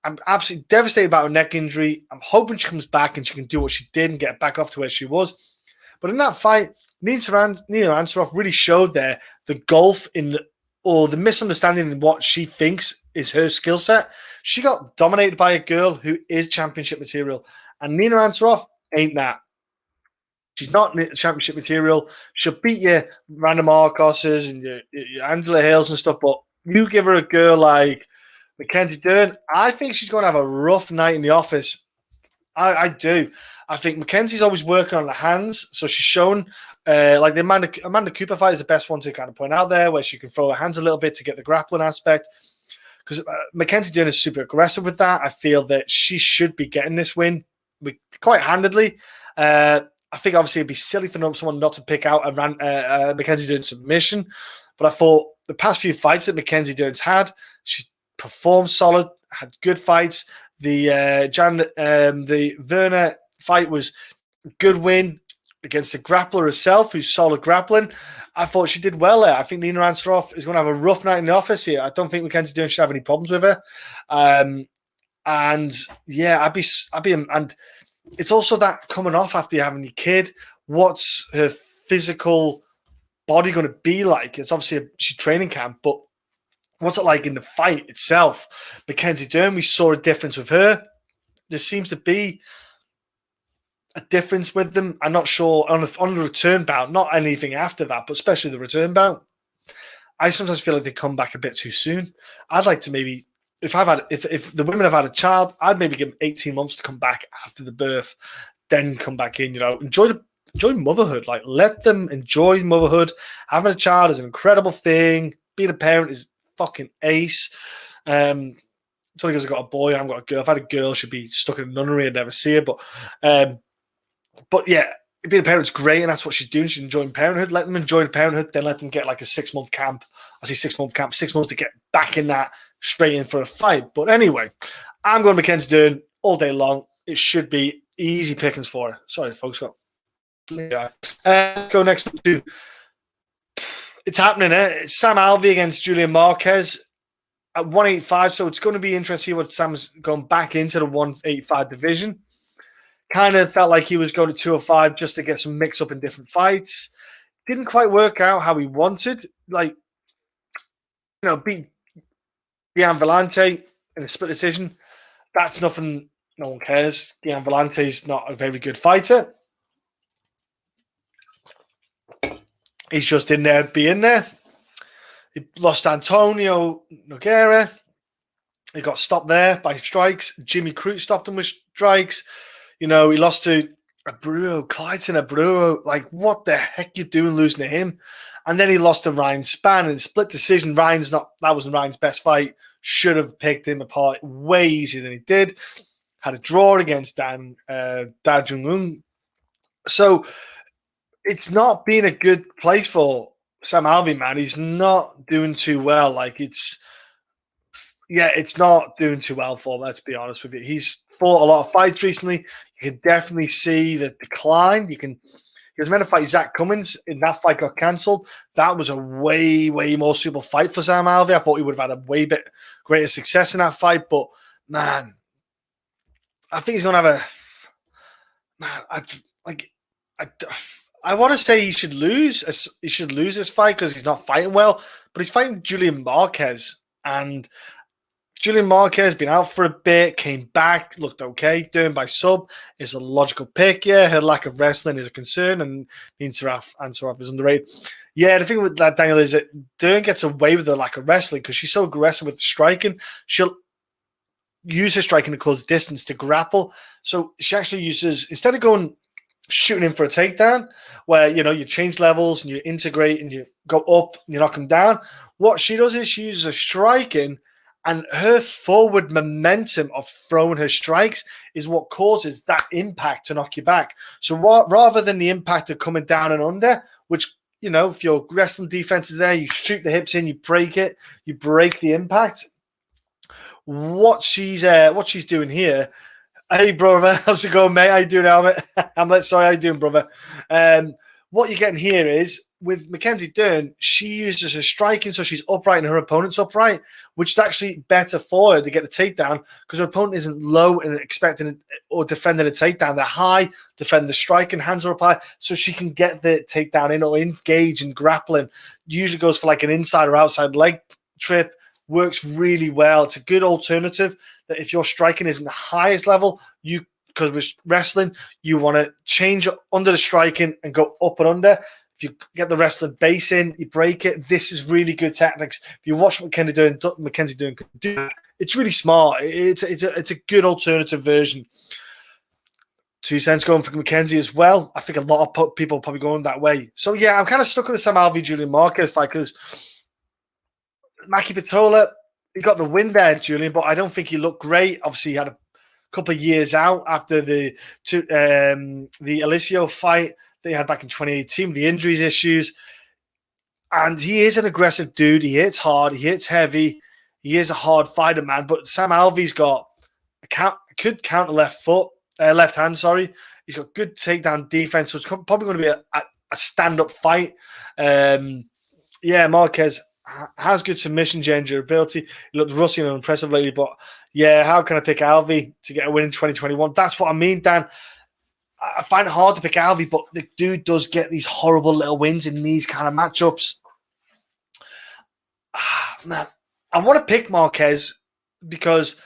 I'm absolutely devastated about her neck injury. I'm hoping she comes back and she can do what she did and get back off to where she was. But in that fight, Nina Ansaroff really showed there the gulf or the misunderstanding in what she thinks is her skill set. She got dominated by a girl who is championship material. And Nina Ansaroff ain't that. She's not championship material. She'll beat your random Marcoses and your Angela Hills and stuff, but you give her a girl like Mackenzie Dern, I think she's going to have a rough night in the office. I do. I think Mackenzie's always working on the hands, so she's shown like the Amanda Cooper fight is the best one to kind of point out there, where she can throw her hands a little bit to get the grappling aspect. Because Mackenzie Dern is super aggressive with that. I feel that she should be getting this win quite handedly. I think obviously it'd be silly for someone not to pick out a Mackenzie Dern submission, but I thought the past few fights that Mackenzie Dern's had, she performed solid, had good fights. The Werner fight was a good win against the grappler herself, who's solid grappling. I thought she did well there. I think Nina Ansaroff is going to have a rough night in the office here. I don't think Mackenzie Dern should have any problems with her. And it's also that coming off after having your kid. What's her physical body going to be like? It's obviously she's training camp, but what's it like in the fight itself? Mackenzie Dern, we saw a difference with her. There seems to be a difference with them. I'm not sure on the return bout, not anything after that, but especially the return bout. I sometimes feel like they come back a bit too soon. I'd like to maybe, if the women have had a child, I'd maybe give them 18 months to come back after the birth, then come back in. Enjoy motherhood. Like, let them enjoy motherhood. Having a child is an incredible thing. Being a parent is fucking ace. It's only because I've got a boy, I haven't got a girl. If I had a girl, she'd be stuck in a nunnery and never see her. But yeah, being a parent's great, and that's what she's doing. She's enjoying parenthood. Let them enjoy the parenthood, then let them get like a 6-month camp. I say 6-month camp, 6 months to get back in that, straight in for a fight. But anyway, I'm going Mackenzie Dern all day long. It should be easy pickings for her. Sorry, folks. Go next to. It's happening, eh? It's Sam Alvey against Julian Marquez at 185. So it's going to be interesting what Sam's going back into the 185 division. Kind of felt like he was going to 205 just to get some mix up in different fights. Didn't quite work out how he wanted. Like, beat Gian Vellante in a split decision. That's nothing. No one cares. Gian Vellante's not a very good fighter. He's just in there, being there. He lost Antonio Nogueira. He got stopped there by strikes. Jimmy Crute stopped him with strikes. He lost to Clayton Abreu. Like, what the heck you doing losing to him? And then he lost to Ryan Spann in split decision. That wasn't Ryan's best fight. should have picked him apart way easier than he did. Had a draw against Dan Jung. So it's not been a good place for Sam Alvey, man. He's not doing too well. Like it's not doing too well for him, let's be honest with you. He's fought a lot of fights recently. You can definitely see the decline. He was meant to fight Zach Cummins, and that fight got cancelled. That was a way, way more suitable fight for Sam Alvey. I thought he would have had a way bit greater success in that fight, but man, I think he's going to have I want to say he should lose. He should lose this fight because he's not fighting well, but he's fighting Julian Marquez, and Julian Marquez been out for a bit, came back, looked okay. Dern by sub is a logical pick. Yeah, her lack of wrestling is a concern, and Ansaroff is underrated. Yeah, the thing with that, Daniel, is that Dern gets away with the lack of wrestling because she's so aggressive with the striking. She'll use her striking to close distance to grapple. So she actually uses, instead of going shooting in for a takedown, where you change levels and you integrate and you go up and you knock them down, what she does is she uses a striking, and her forward momentum of throwing her strikes is what causes that impact to knock you back. So rather than the impact of coming down and under, which, if your wrestling defense is there, you shoot the hips in, you break it, you break the impact. What she's doing here. Hey, brother, how's it going, mate? How you doing, Helmet? Sorry, how you doing, brother? What you're getting here is, with Mackenzie Dern, she uses her striking, so she's upright and her opponent's upright, which is actually better for her to get a takedown because her opponent isn't low and expecting or defending a takedown. They're high, defend the striking, hands are up high, so she can get the takedown in or engage and grappling. Usually goes for like an inside or outside leg trip. Works really well. It's a good alternative that if your striking isn't the highest level, because with wrestling, you want to change under the striking and go up and under. If you get the wrestling base in, you break it. This is really good tactics. If you watch what Mackenzie Dern can do that, it's really smart. It's a good alternative version. 2 cents going for Mackenzie as well. I think a lot of people are probably going that way. So yeah, I'm kind of stuck on the Sam Alvey Julian Marquez fight because Maki Patola, he got the win there, Julian, but I don't think he looked great. Obviously, he had a couple of years out after the Alicio fight that he had back in 2018, the injuries issues. And he is an aggressive dude. He hits hard. He hits heavy. He is a hard fighter, man. But Sam Alvey's got could counter left hand. He's got good takedown defense, so it's probably going to be a stand-up fight. Marquez has good submission gender ability. He looked rusty and impressive lately, but yeah, how can I pick Alvey to get a win in 2021? That's what I mean, Dan. I find it hard to pick Alvey, but the dude does get these horrible little wins in these kind of matchups. Man, I want to pick Marquez because,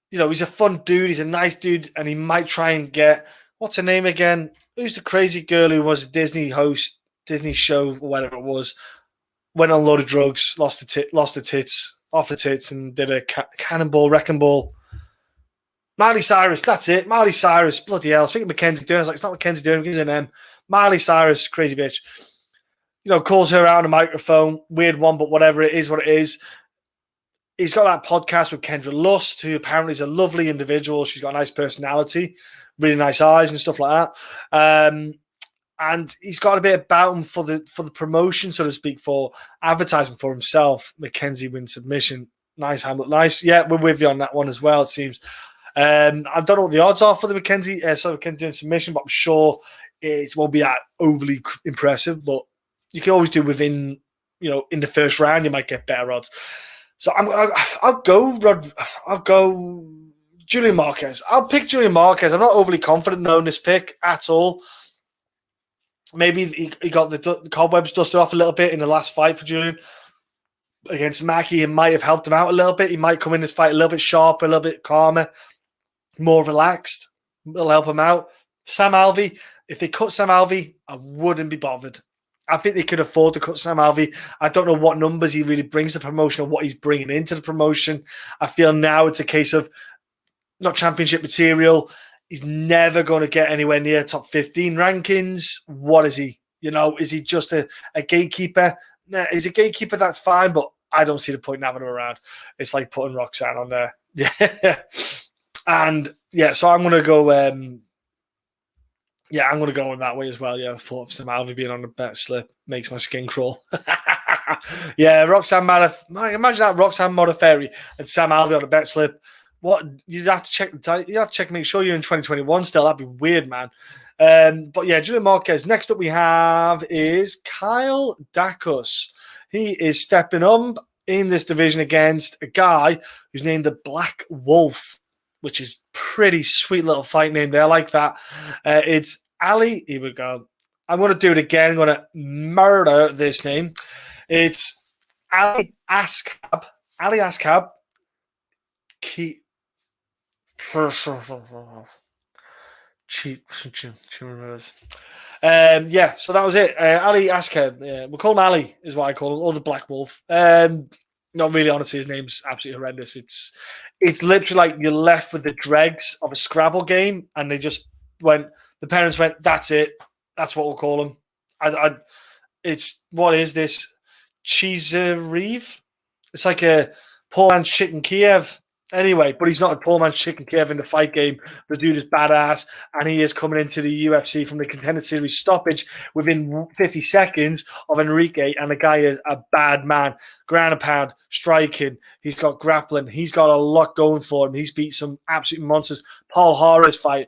he's a fun dude. He's a nice dude, and he might try and get, what's her name again? Who's the crazy girl who was a Disney host, Disney show, or whatever it was, went on a load of drugs, lost the tits, and did a wrecking ball. Miley Cyrus, that's it. Miley Cyrus, bloody hell. I was thinking Mackenzie Dern. I was like, it's not Mackenzie Dern, he's an M. Miley Cyrus, crazy bitch. Calls her out on a microphone. Weird one, but whatever, it is what it is. He's got that podcast with Kendra Lust, who apparently is a lovely individual. She's got a nice personality, really nice eyes and stuff like that. And he's got a bit about him for the promotion, so to speak, for advertising for himself. Mackenzie wins submission. Nice, Hamlet. Nice. Yeah, we're with you on that one as well, it seems. I don't know what the odds are for the Mackenzie doing submission, but I'm sure it won't be that overly impressive. But you can always do within, in the first round, you might get better odds. So I'll go Julian Marquez. I'll pick Julian Marquez. I'm not overly confident knowing this pick at all. Maybe he got the cobwebs dusted off a little bit in the last fight for Julian against Mackie. It might have helped him out a little bit. He might come in this fight a little bit sharper, a little bit calmer, more relaxed. It'll help him out. Sam Alvey, if they cut Sam Alvey, I wouldn't be bothered. I think they could afford to cut Sam Alvey. I don't know what numbers he really brings to the promotion or what he's bringing into the promotion. I feel now it's a case of not championship material. He's never going to get anywhere near top 15 rankings. What is he? Is he just a gatekeeper? Nah, he's a gatekeeper, that's fine, but I don't see the point in having her around. It's like putting Roxanne on there. Yeah. And yeah, so I'm gonna go I'm gonna go in that way as well. Yeah, the thought of Sam Alvey being on a bet slip makes my skin crawl. Yeah, Roxanne imagine that Roxanne Modafferi and Sam Alvey on a bet slip. What you'd have to check make sure you're in 2021 still. That'd be weird, man. But yeah, Julian Marquez. Next up we have is Kyle Dacus. He is stepping up in this division against a guy who's named the Black Wolf, which is pretty sweet little fight name there. I like that. It's Ali. Here we go. I'm going to do it again. I'm going to murder this name. It's Ali Askab. Ali Askab. Yeah, so that was it. Ali Askab. We'll call him Ali, is what I call him, or the Black Wolf. Not really, honestly, his name's absolutely horrendous. It's literally like you're left with the dregs of a Scrabble game, and they just went. The parents went, "That's it. That's what we'll call him." It's what is this? Cheesereeve? It's like a poor man's chicken Kiev. Anyway, but he's not a poor man's chicken Kiev in the fight game. The dude is badass, and he is coming into the UFC from the Contender Series stoppage within 50 seconds of Enrique, and the guy is a bad man. Ground and pound, striking. He's got grappling. He's got a lot going for him. He's beat some absolute monsters. Paul Harris fight.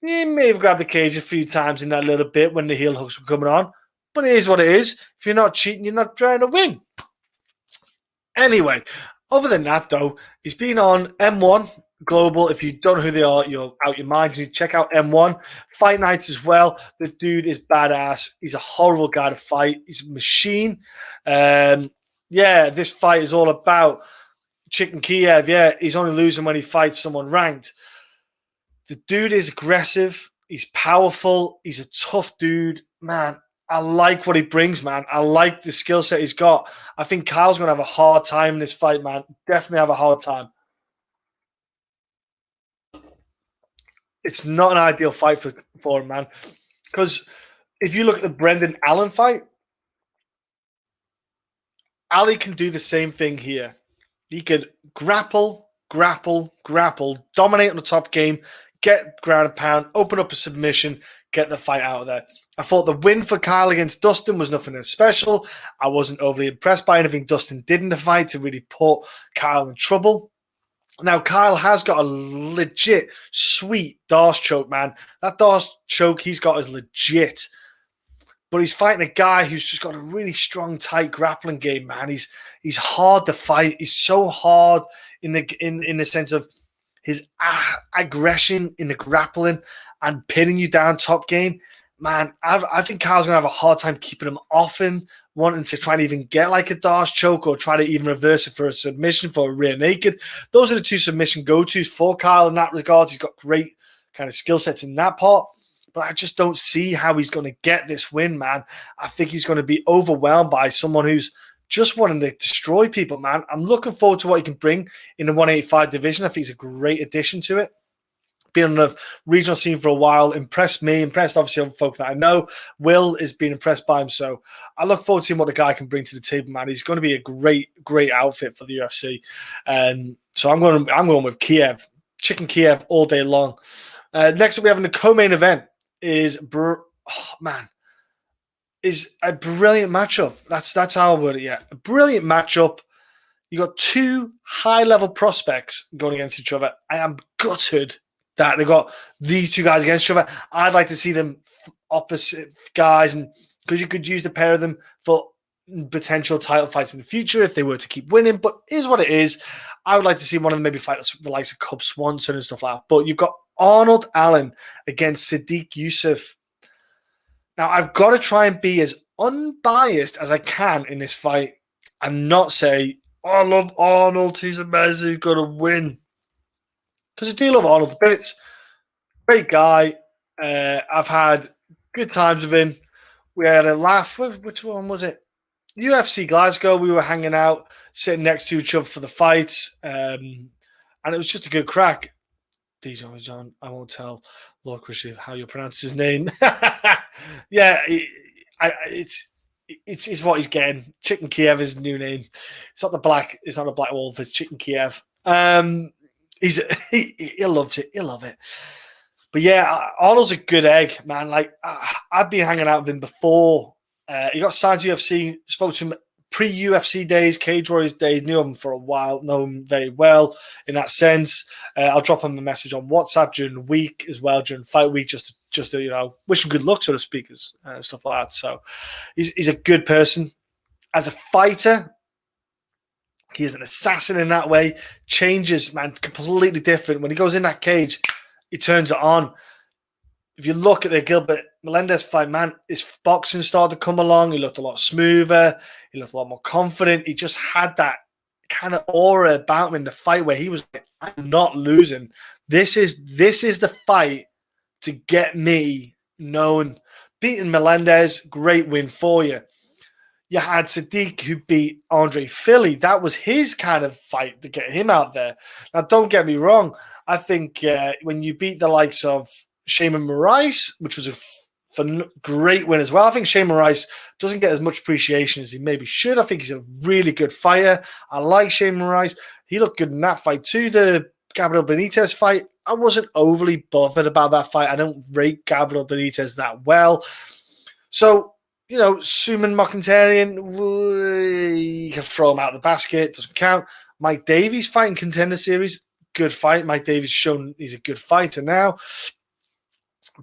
He may have grabbed the cage a few times in that little bit when the heel hooks were coming on, but it is what it is. If you're not cheating, you're not trying to win. Anyway, other than that, though, he's been on M1 Global. If you don't know who they are, you're out your mind. You need to check out M1. Fight nights as well. The dude is badass. He's a horrible guy to fight. He's a machine. This fight is all about Chicken Kiev. Yeah, he's only losing when he fights someone ranked. The dude is aggressive. He's powerful. He's a tough dude. Man, I like what he brings, man. I like the skill set he's got. I think Kyle's going to have a hard time in this fight, man. Definitely have a hard time. It's not an ideal fight for him, man. Because if you look at the Brendan Allen fight, Ali can do the same thing here. He could grapple, dominate on the top game, get ground and pound, open up a submission, get the fight out of there. I thought the win for Kyle against Dustin was nothing special. I wasn't overly impressed by anything Dustin did in the fight to really put Kyle in trouble. Now, Kyle has got a legit sweet Darce choke, man. That Darce choke he's got is legit. But he's fighting a guy who's just got a really strong, tight grappling game, man. He's hard to fight. He's so hard in the sense of his aggression in the grappling and pinning you down top game. Man, I think Kyle's going to have a hard time keeping him off him, wanting to try and even get like a Darce choke or try to even reverse it for a submission for a rear naked. Those are the two submission go-tos for Kyle in that regard. He's got great kind of skill sets in that part. But I just don't see how he's going to get this win, man. I think he's going to be overwhelmed by someone who's just wanting to destroy people, man. I'm looking forward to what he can bring in the 185 division. I think he's a great addition to it. Been on the regional scene for a while, impressed obviously other folk that I know. Will is being impressed by him, so I look forward to seeing what the guy can bring to the table, man. He's going to be a great outfit for the UFC. So I'm going with Kiev, Chicken Kiev all day long. Next up, we have in the co-main event is a brilliant matchup. That's how I word it. Yeah, a brilliant matchup. You got two high-level prospects going against each other. I am gutted that they got these two guys against each other. I'd like to see them opposite guys, and because you could use the pair of them for potential title fights in the future if they were to keep winning. But here's what it is. I would like to see one of them maybe fight the likes of Cub Swanson and stuff like that. But you've got Arnold Allen against Sadiq Youssef. Now, I've got to try and be as unbiased as I can in this fight and not say, I love Arnold, he's amazing, he's going to win. Because I do love Arnold a bit. Great guy. I've had good times with him. We had a laugh. Which one was it? UFC Glasgow. We were hanging out, sitting next to each other for the fights. And it was just a good crack. DJ John, I won't tell Lord Christian how you pronounce his name. Yeah, it's what he's getting. Chicken Kiev is his new name. It's not a black wolf. It's Chicken Kiev. He loves it. He'll love it. But yeah, Arnold's a good egg, man. Like I've been hanging out with him before. He got signed to UFC. Spoke to him pre-UFC days, Cage Warriors days. Knew him for a while. Know him very well in that sense. I'll drop him a message on WhatsApp during the week as well, during fight week, just to wish him good luck, so to speak, and stuff like that. So he's a good person. As a fighter, he is an assassin in that way. Changes, man, completely different. When he goes in that cage, he turns it on. If you look at the Gilbert Melendez fight, man, his boxing started to come along. He looked a lot smoother. He looked a lot more confident. He just had that kind of aura about him in the fight where he was like, I'm not losing. This is the fight to get me known. Beating Melendez, great win for you. You had Sadiq who beat Andre Philly. That was his kind of fight to get him out there. Now, don't get me wrong. I think when you beat the likes of Shaman Moraes, which was a great win as well. I think Shaman Moraes doesn't get as much appreciation as he maybe should. I think he's a really good fighter. I like Shaman Moraes. He looked good in that fight too. The Gabriel Benitez fight, I wasn't overly bothered about that fight. I don't rate Gabriel Benitez that well. So, Suman Mokhtarian, you can throw him out of the basket. Doesn't count. Mike Davies fighting Contender Series. Good fight. Mike Davies shown he's a good fighter now.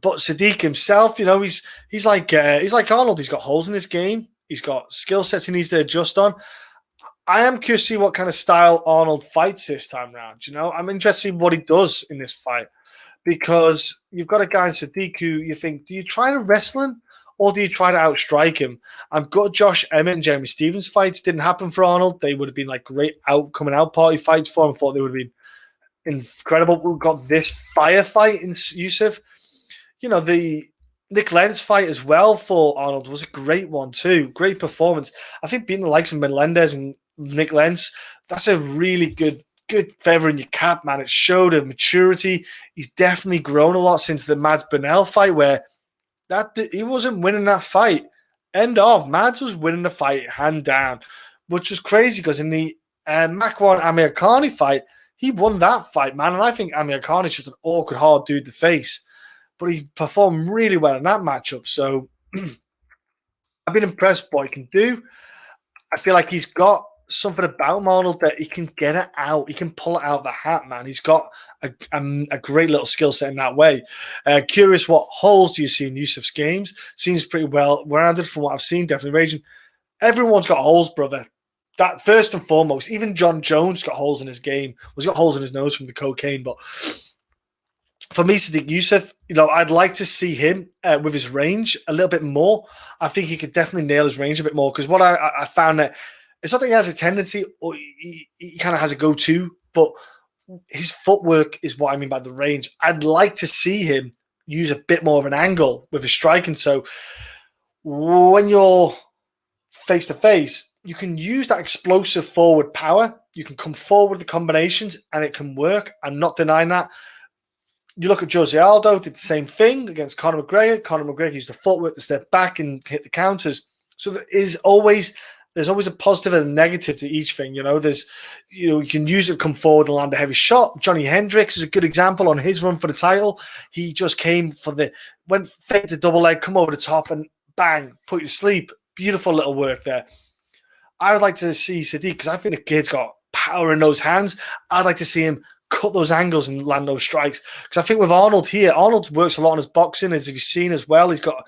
But Sadiq himself, he's like Arnold. He's got holes in his game. He's got skill sets he needs to adjust on. I am curious to see what kind of style Arnold fights this time around. I'm interested in what he does in this fight, because you've got a guy in Sadiq who you think, do you try to wrestle him or do you try to outstrike him? I've got Josh Emmett and Jeremy Stevens fights. Didn't happen for Arnold. They would have been like great coming out party fights for him. I thought they would have been incredible. We've got this firefight in Yusuf. The Nick Lentz fight as well for Arnold was a great one too. Great performance. I think beating the likes of Melendez and Nick Lentz, that's a really good feather in your cap, man. It showed a maturity. He's definitely grown a lot since the Mads Burnell fight, where he wasn't winning that fight. End of. Mads was winning the fight hand down, which was crazy because in the Makwan Amir Khani fight, he won that fight, man. And I think Amir Khan is just an awkward, hard dude to face. But he performed really well in that matchup. So I've been impressed with what he can do. I feel like he's got something about him, Arnold, that he can get it out. He can pull it out of the hat, man. He's got a great little skill set in that way. Curious, what holes do you see in Yusuf's games? Seems pretty well rounded from what I've seen, definitely raging. Everyone's got holes, brother. That first and foremost, even John Jones got holes in his game. He's got holes in his nose from the cocaine, but for me, Sadiq Yusuf, I'd like to see him with his range a little bit more. I think he could definitely nail his range a bit more, because what I found that it's not that he has a tendency or he kind of has a go-to, but his footwork is what I mean by the range. I'd like to see him use a bit more of an angle with his striking. So when you're face-to-face, you can use that explosive forward power. You can come forward with the combinations and it can work. I'm not denying that. You look at Jose Aldo, did the same thing against Conor McGregor. Conor McGregor used the footwork to step back and hit the counters. So there's always a positive and a negative to each thing. You can use it, come forward and land a heavy shot. Johnny Hendricks is a good example on his run for the title. He just came went fake the double leg, come over the top and bang, put you to sleep. Beautiful little work there. I would like to see Sadiq, because I think the kid's got power in those hands. I'd like to see him cut those angles and land those strikes. Because I think with Arnold here, Arnold works a lot on his boxing, as you've seen as well. He's got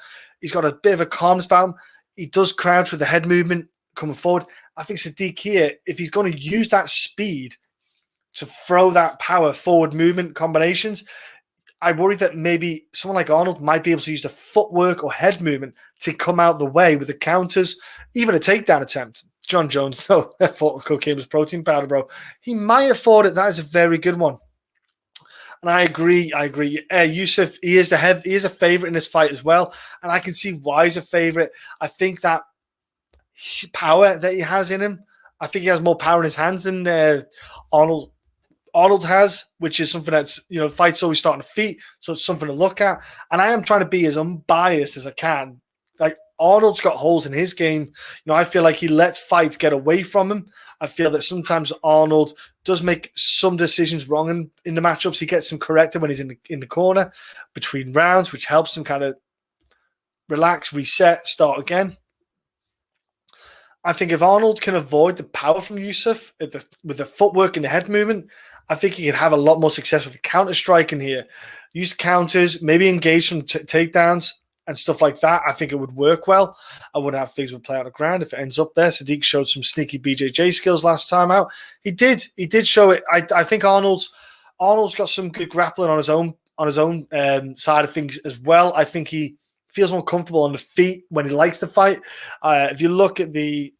a bit of a calmness about him. He does crouch with the head movement coming forward. I think Sadiq here, if he's going to use that speed to throw that power forward movement combinations, I worry that maybe someone like Arnold might be able to use the footwork or head movement to come out the way with the counters, even a takedown attempt. John Jones, though, I thought cocaine was protein powder, bro. He might have thought it. That is a very good one. And I agree. Yusuf, he is a favorite in this fight as well. And I can see why he's a favorite. I think that power that he has in him, I think he has more power in his hands than Arnold has, which is something that's, fights always start on the feet. So it's something to look at. And I am trying to be as unbiased as I can. Like, Arnold's got holes in his game. I feel like he lets fights get away from him. I feel that sometimes Arnold does make some decisions wrong in the matchups. He gets them corrected when he's in the corner between rounds, which helps him kind of relax, reset, start again. I think if Arnold can avoid the power from Yusuf with the footwork and the head movement, I think he could have a lot more success with the counter striking here. Use counters, maybe engage some takedowns and stuff like that. I think it would work well. I wouldn't have things would play on the ground if it ends up there. Sadiq showed some sneaky BJJ skills last time out. He did show it. I think Arnold's got some good grappling on his own side of things as well. I think he feels more comfortable on the feet when he likes to fight. If you look at the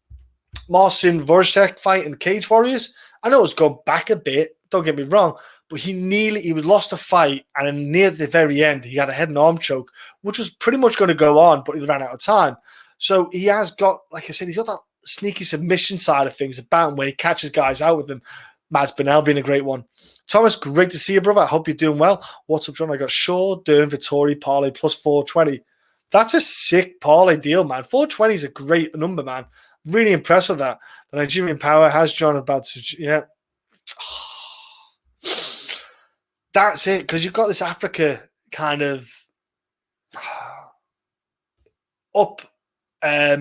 Marcin Voracek fight in Cage Warriors, I know it's gone back a bit, don't get me wrong, but he was lost a fight, and then near the very end, he had a head and arm choke, which was pretty much going to go on, but he ran out of time. So he has got, like I said, he's got that sneaky submission side of things about him where he catches guys out with them. Mads Bernal being a great one. Thomas, great to see you, brother. I hope you're doing well. What's up, John? I got Shaw, Dern, Vettori, parlay plus 420. That's a sick parlay deal, man. 420 is a great number, man. Really impressed with that. The Nigerian power has John about to, yeah. That's it, because you've got this Africa kind of up, I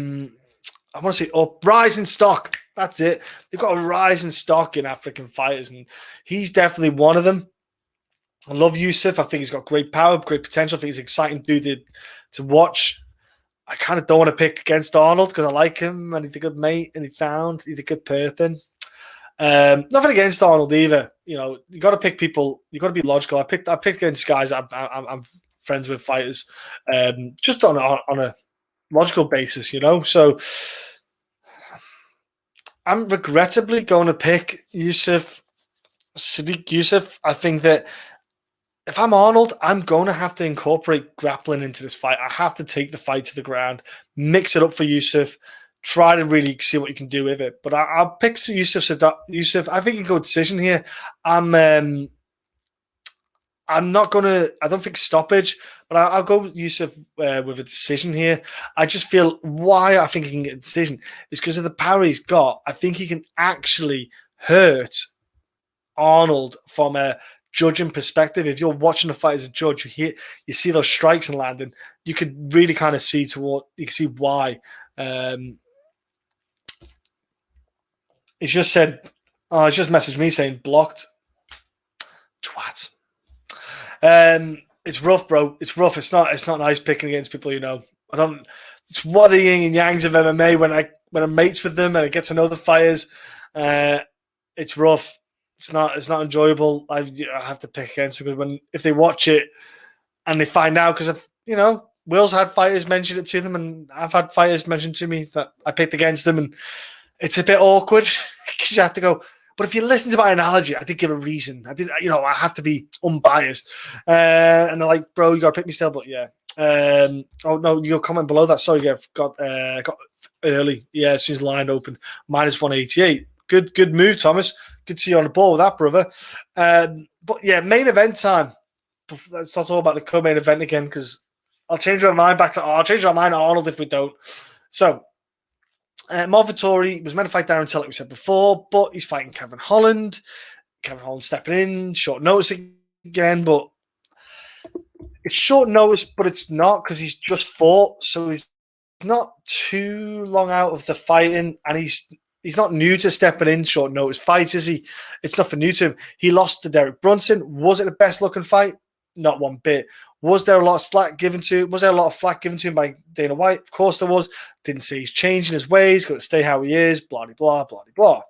want to say up, rising stock. That's it. They've got a rising stock in African fighters, and he's definitely one of them. I love Yusuf. I think he's got great power, great potential. I think he's an exciting dude to watch. I kind of don't want to pick against Arnold because I like him and he's a good mate and he's a good person. Nothing against Arnold either. You got to pick people. You got to be logical. I picked against guys I'm friends with, fighters, just on a logical basis. So I'm regrettably going to pick Sadiq Yusuf. I think that if I'm Arnold, I'm going to have to incorporate grappling into this fight. I have to take the fight to the ground, mix it up for Yusuf, try to really see what you can do with it. But I'll pick Yusuf. I think you go decision here. I'm not going to, I don't think stoppage, but I'll go with Yusuf with a decision here. I just feel why I think he can get a decision is because of the power he's got. I think he can actually hurt Arnold from a judging perspective. If you're watching the fight as a judge, you see those strikes and landing, you could really kind of see why. He's just messaged me saying blocked. Twat. It's rough, bro. It's rough. It's not nice picking against people. It's one of the yin and yangs of MMA when I'm mates with them and I get to know the fighters. It's rough. It's not enjoyable. I have to pick against them if they watch it and they find out, because Will's had fighters mention it to them and I've had fighters mention to me that I picked against them, and it's a bit awkward because you have to go. But if you listen to my analogy, I did give a reason. I did, I have to be unbiased, and they're like, "Bro, you got to pick me still." But yeah. Oh no, your comment below that. Sorry, got early. Yeah, as soon as the line opened, -188. Good move, Thomas. Good to see you on the ball with that, brother. But yeah, main event time. Let's not talk about the co-main event again, because I'll change my mind to Arnold if we don't. So, Vettori was meant to fight Darren Till, like we said before, but he's fighting Kevin Holland. Kevin Holland stepping in, short notice again, but it's short notice, but it's not, because he's just fought, so he's not too long out of the fighting, and he's not new to stepping in short notice fights, is he? It's nothing new to him. He lost to Derek Brunson. Was it the best looking fight? Not one bit. Was there a lot of flack given to him by Dana White? Of course there was. Didn't say he's changing his ways, got to stay how he is, blah, blah, blah, blah.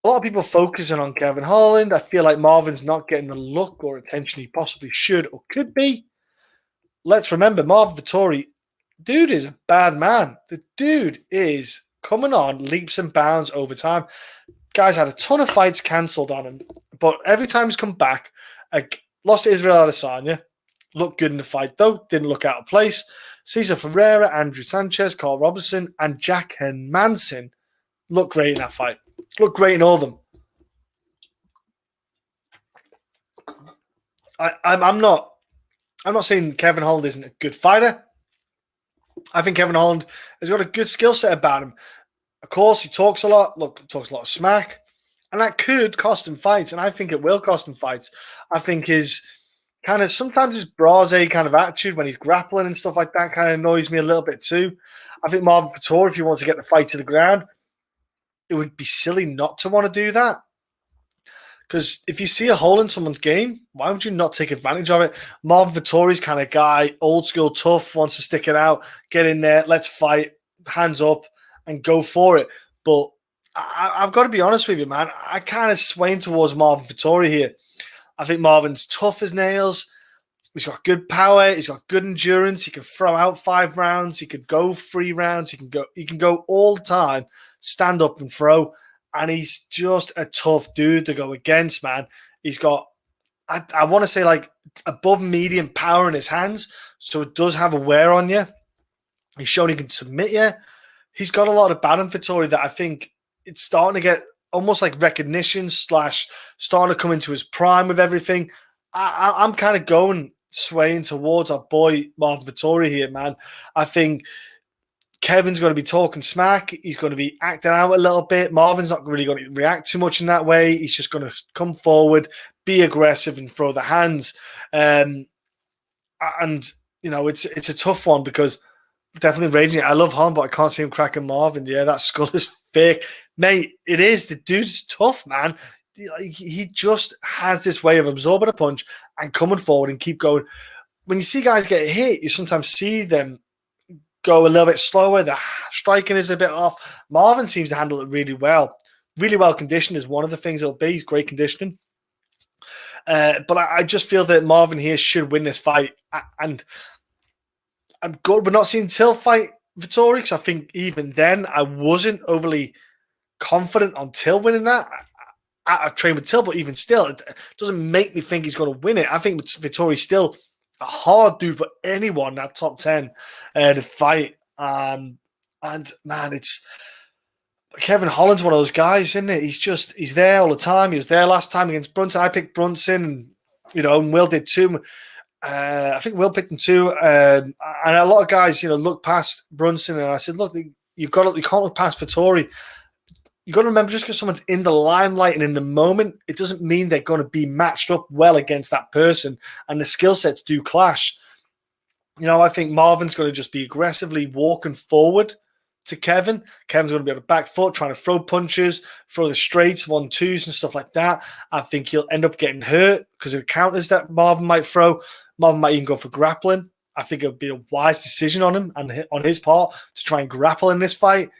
A lot of people focusing on Kevin Holland. I feel like Marvin's not getting the look or attention he possibly should or could be. Let's remember, Marvin Vettori, dude is a bad man. The dude is coming on leaps and bounds over time. Guy's had a ton of fights cancelled on him, but every time he's come back, lost to Israel Adesanya, looked good in the fight though, didn't look out of place. Cesar Ferreira, Andrew Sanchez, Carl Robertson, and Jack Hermanson looked great in that fight. Looked great in all of them. I'm not saying Kevin Holland isn't a good fighter. I think Kevin Holland has got a good skill set about him. Of course, he talks a lot. Look, talks a lot of smack, and that could cost him fights. And I think it will cost him fights. I think his kind of sometimes his brase kind of attitude when he's grappling and stuff like that kind of annoys me a little bit too. I think Marvin Vettori, if he wants to get the fight to the ground, it would be silly not to want to do that. Because if you see a hole in someone's game, why would you not take advantage of it? Marvin Vettori's kind of guy, old school, tough, wants to stick it out, get in there, let's fight, hands up, and go for it. But I've got to be honest with you, man. I kind of swaying towards Marvin Vettori here. I think Marvin's tough as nails. He's got good power. He's got good endurance. He can throw out 5 rounds. He could go 3 rounds. He can go all the time, stand up and throw. And he's just a tough dude to go against, man. He's got, I want to say, like above medium power in his hands. So it does have a wear on you. He's shown he can submit you. He's got a lot about him, Vettori, that I think it's starting to get almost like recognition / starting to come into his prime with everything. I'm kind of swaying towards our boy Marvin Vettori here, man. I think Kevin's going to be talking smack. He's going to be acting out a little bit. Marvin's not really going to react too much in that way. He's just going to come forward, be aggressive, and throw the hands. And you know, it's a tough one because definitely raging. I love Holland, but I can't see him cracking Marvin. Yeah, that skull is fake, mate. It is. The dude's tough, man. He just has this way of absorbing a punch and coming forward and keep going. When you see guys get hit, you sometimes see them go a little bit slower. The striking is a bit off. Marvin seems to handle it really well. Really well conditioned is one of the things it'll be. He's great conditioning. But I just feel that Marvin here should win this fight. And I'm good. We're not seeing Till fight Vettori because I think even then I wasn't overly confident on Till winning that. I trained with Till, but even still, it doesn't make me think he's going to win it. I think Vettori's still a hard dude for anyone that top 10 to fight. And man, it's Kevin Holland's one of those guys, isn't it? He's there all the time. He was there last time against Brunson. I picked Brunson, and and Will did too. I think Will picked him too. And a lot of guys, look past Brunson, and I said, look, you can't look past Vettori. You got to remember, just because someone's in the limelight and in the moment, it doesn't mean they're going to be matched up well against that person, and the skill sets do clash. I think Marvin's going to just be aggressively walking forward to Kevin. Kevin's going to be on the back foot, trying to throw punches, throw the straights, 1-2s and stuff like that. I think he'll end up getting hurt because of the counters that Marvin might throw. Marvin might even go for grappling. I think it would be a wise decision on him and on his part to try and grapple in this fight.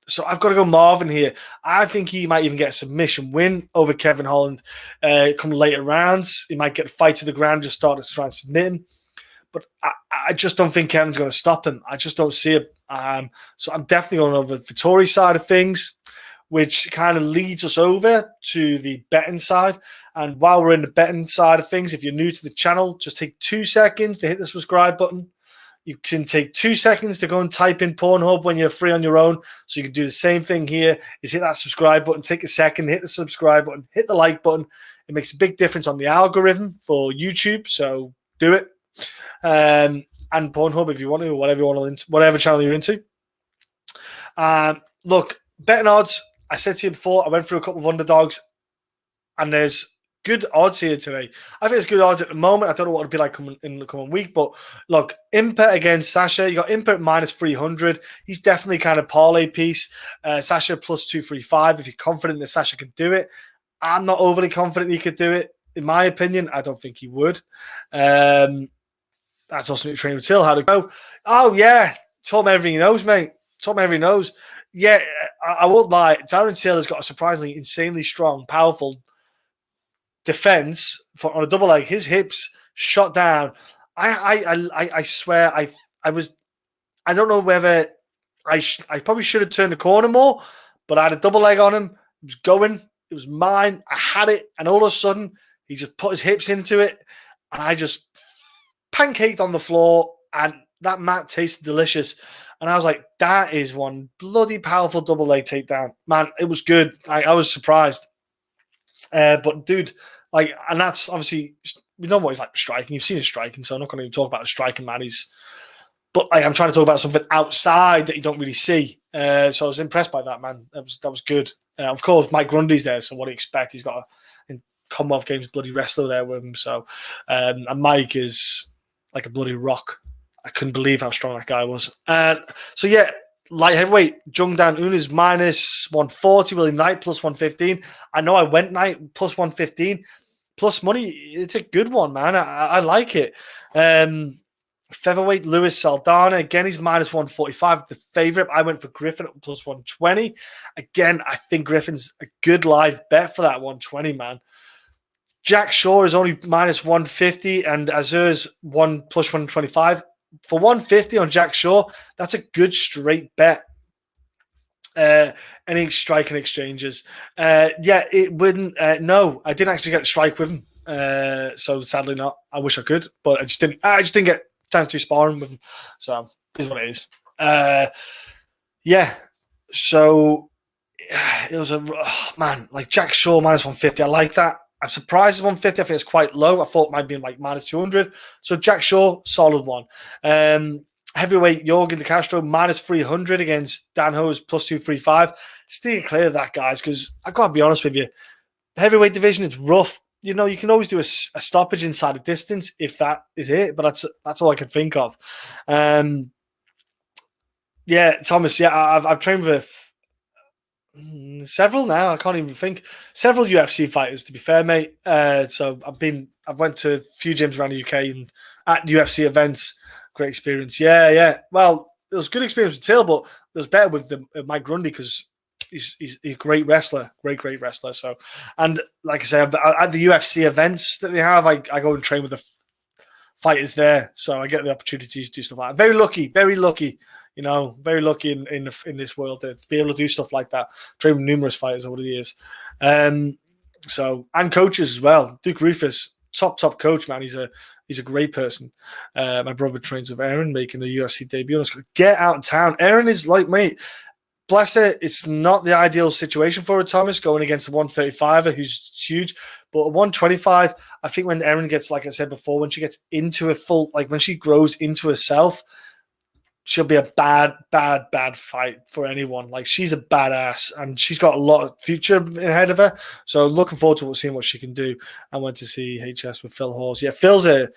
So I've got to go Marvin here. I think he might even get a submission win over Kevin Holland come later rounds. He might get a fight to the ground, just start to try and submit him. But I just don't think Kevin's going to stop him. I just don't see it. So I'm definitely going over the Vettori side of things, which kind of leads us over to the betting side. And while we're in the betting side of things, if you're new to the channel, just take 2 seconds to hit the subscribe button. You can take 2 seconds to go and type in Pornhub when you're free on your own. So you can do the same thing here. Is hit that subscribe button, take a second, hit the subscribe button, hit the like button. It makes a big difference on the algorithm for YouTube. So do it. And Pornhub if you want to, whatever channel you're into. Look, betting odds. I said to you before, I went through a couple of underdogs, and there's good odds here today. I think it's good odds at the moment. I don't know what it'll be like in the coming week, but look, Impa against Sasha. You got Impa at -300. He's definitely kind of parlay piece. Sasha +235. If you're confident that Sasha can do it, I'm not overly confident he could do it. In my opinion, I don't think he would. That's also training with Till. How to go? Oh yeah, told me everything he knows, mate. Told me everything he knows. Yeah, I won't lie. Darren Till has got a surprisingly insanely strong, powerful defense on a double leg. His hips shot down. I swear I don't know whether I probably should have turned the corner more, but I had a double leg on him. It was going. It was mine. I had it, and all of a sudden he just put his hips into it, and I just pancaked on the floor, and that mat tasted delicious. And I was like, that is one bloody powerful double leg takedown. Man, it was good. I was surprised. But dude, and that's obviously, we know what he's like striking. You've seen his striking, so I'm not going to even talk about his striking, man. But like, I'm trying to talk about something outside that you don't really see. So I was impressed by that, man. That was good. Of course, Mike Grundy's there, so what do you expect? He's got in Commonwealth Games bloody wrestler there with him. So, and Mike is like a bloody rock. I couldn't believe how strong that guy was. So yeah, light heavyweight, Jung Dan Un is minus 140, William Knight plus 115. I know I went Knight plus 115. Plus money, it's a good one, man. I like it. Featherweight, Lewis Saldana. Again, he's minus 145. The favorite, I went for Griffin at plus 120. Again, I think Griffin's a good live bet for that 120, man. Jack Shaw is only minus 150 and Azure's plus 125. For 150 on Jack Shaw, that's a good straight bet. Any striking exchanges? Yeah, it wouldn't. No, I didn't actually get to strike with him. So sadly not. I wish I could, but I just didn't get chance to sparring with him. So is what it is. Yeah. So it was man, like Jack Shaw minus 150. I like that. I'm surprised it's 150. I think it's quite low. I thought it might be like minus 200. So Jack Shaw, solid one. Heavyweight Yorgan Castro minus 300 against Danho's plus 235. Steer clear of that, guys, because I gotta be honest with you. The heavyweight division is rough. You know, you can always do a stoppage inside a distance if that is it, but that's all I can think of. Yeah, Thomas. Yeah, I've trained with several now. I can't even think. Several UFC fighters, to be fair, mate. So I've went to a few gyms around the UK and at UFC events. Great experience. Yeah. Well, it was good experience with Till, but it was better with Mike Grundy because he's a great wrestler, great wrestler. So, and like I say, at the UFC events that they have, I go and train with the fighters there, so I get the opportunities to do stuff like that. Very lucky. You know, very lucky in this world to be able to do stuff like that. Train with numerous fighters over the years, so and coaches as well. Duke Rufus, top coach, man. He's a great person. My brother trains with Erin, making a UFC debut. Get out of town. Erin is like, mate, bless her. It's not the ideal situation for her, Thomas, going against a 135er who's huge. But a 125, I think when Erin gets, like I said before, when she gets into a full, like when she grows into herself, she'll be a bad fight for anyone. Like, she's a badass and she's got a lot of future ahead of her. So looking forward to seeing what she can do. I went to see HS with Phil Hawes. Yeah, Phil's a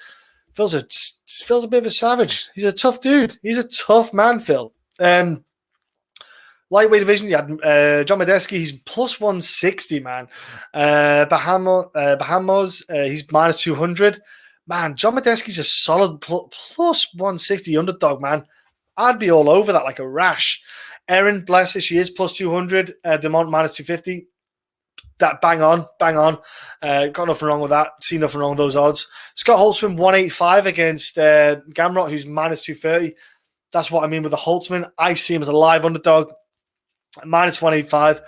bit of a savage. He's a tough dude. He's a tough man, Phil. Lightweight division, you had John Makdessi. He's plus 160, man. Bahamondes, he's minus 200. Man, John Makdessi's a solid plus 160 underdog, man. I'd be all over that like a rash. Erin, bless her, she is plus 200. Dumont, minus 250. That bang on. Got nothing wrong with that. See nothing wrong with those odds. Scott Holtzman, 185 against Gamrot, who's minus 230. That's what I mean with the Holtzman. I see him as a live underdog. Minus 185.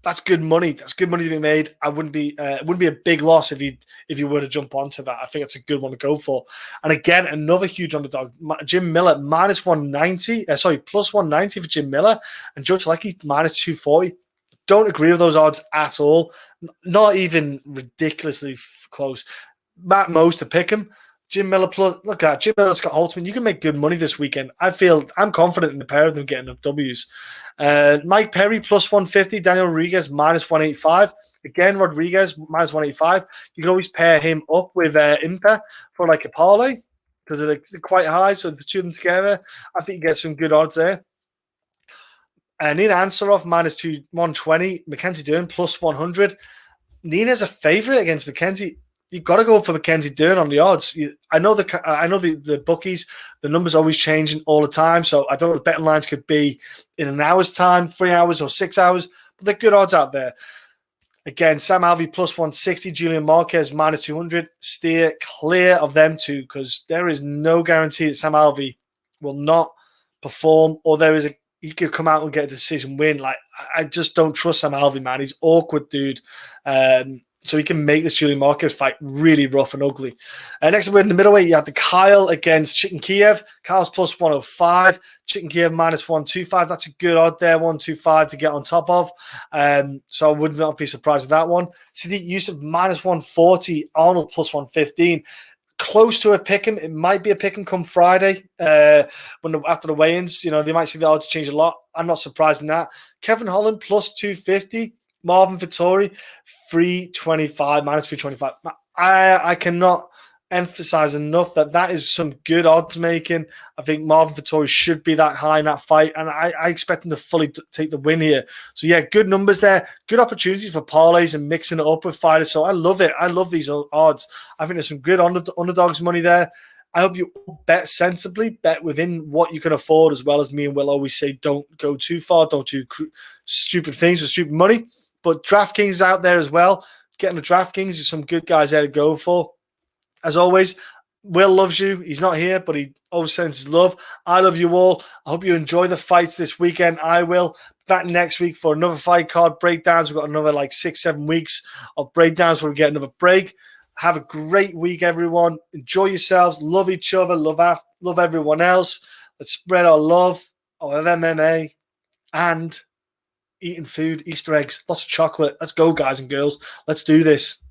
That's good money. That's good money to be made. It wouldn't be a big loss if you were to jump onto that. I think it's a good one to go for. And again, another huge underdog. Jim Miller minus 190. Plus 190 for Jim Miller, and Judge Solecki minus 240. Don't agree with those odds at all. Not even ridiculously close. Matt Mose to pick him. Jim Miller plus, look at that. Jim Miller, Scott Holtzman. You can make good money this weekend. I'm confident in the pair of them getting up W's. Mike Perry plus 150. Daniel Rodriguez minus 185. Again, Rodriguez minus 185. You can always pair him up with Impa for like a parlay because they're quite high. So the two of them together, I think you get some good odds there. Nina Ansaroff minus 120. Mackenzie Dern plus 100. Nina's a favorite against Mackenzie. You've got to go for Mackenzie Dern on the odds. I know the bookies, the numbers always changing all the time. So I don't know what the betting lines could be in an hour's time, 3 hours or 6 hours, but they're good odds out there. Again, Sam Alvey plus 160, Julian Marquez minus 200. Steer clear of them two because there is no guarantee that Sam Alvey will not perform or he could come out and get a decision win. Like, I just don't trust Sam Alvey, man. He's awkward, dude. So he can make this Julian Marquez fight really rough and ugly. Next up, in the middleweight, you have the Kyle against Chicken Kiev. Kyle's plus 105. Chicken Kiev minus 125. That's a good odd there, 125 to get on top of. So I would not be surprised with that one. Sadiq Yusuf minus 140. Arnold plus 115. close to a pick'em. It might be a pick'em come Friday after the weigh-ins. They might see the odds change a lot. I'm not surprised in that. Kevin Holland plus 250. Marvin Vettori 325 minus 325. I cannot emphasize enough that is some good odds making. I think Marvin Vettori should be that high in that fight, and I expect him to fully take the win here. So yeah, good numbers there, good opportunities for parlays and mixing it up with fighters. So I love it. I love these odds. I think there's some good underdogs money there. I hope you bet sensibly, bet within what you can afford, as well as me and Will always say, don't go too far, don't do stupid things with stupid money. But DraftKings is out there as well. Getting the DraftKings, there's some good guys there to go for. As always, Will loves you. He's not here, but he always sends his love. I love you all. I hope you enjoy the fights this weekend. I will. Back next week for another fight card breakdowns. We've got another 6-7 weeks of breakdowns where we get another break. Have a great week, everyone. Enjoy yourselves. Love each other. Love everyone else. Let's spread our love of MMA and eating food, Easter eggs, lots of chocolate. Let's go, guys and girls. Let's do this.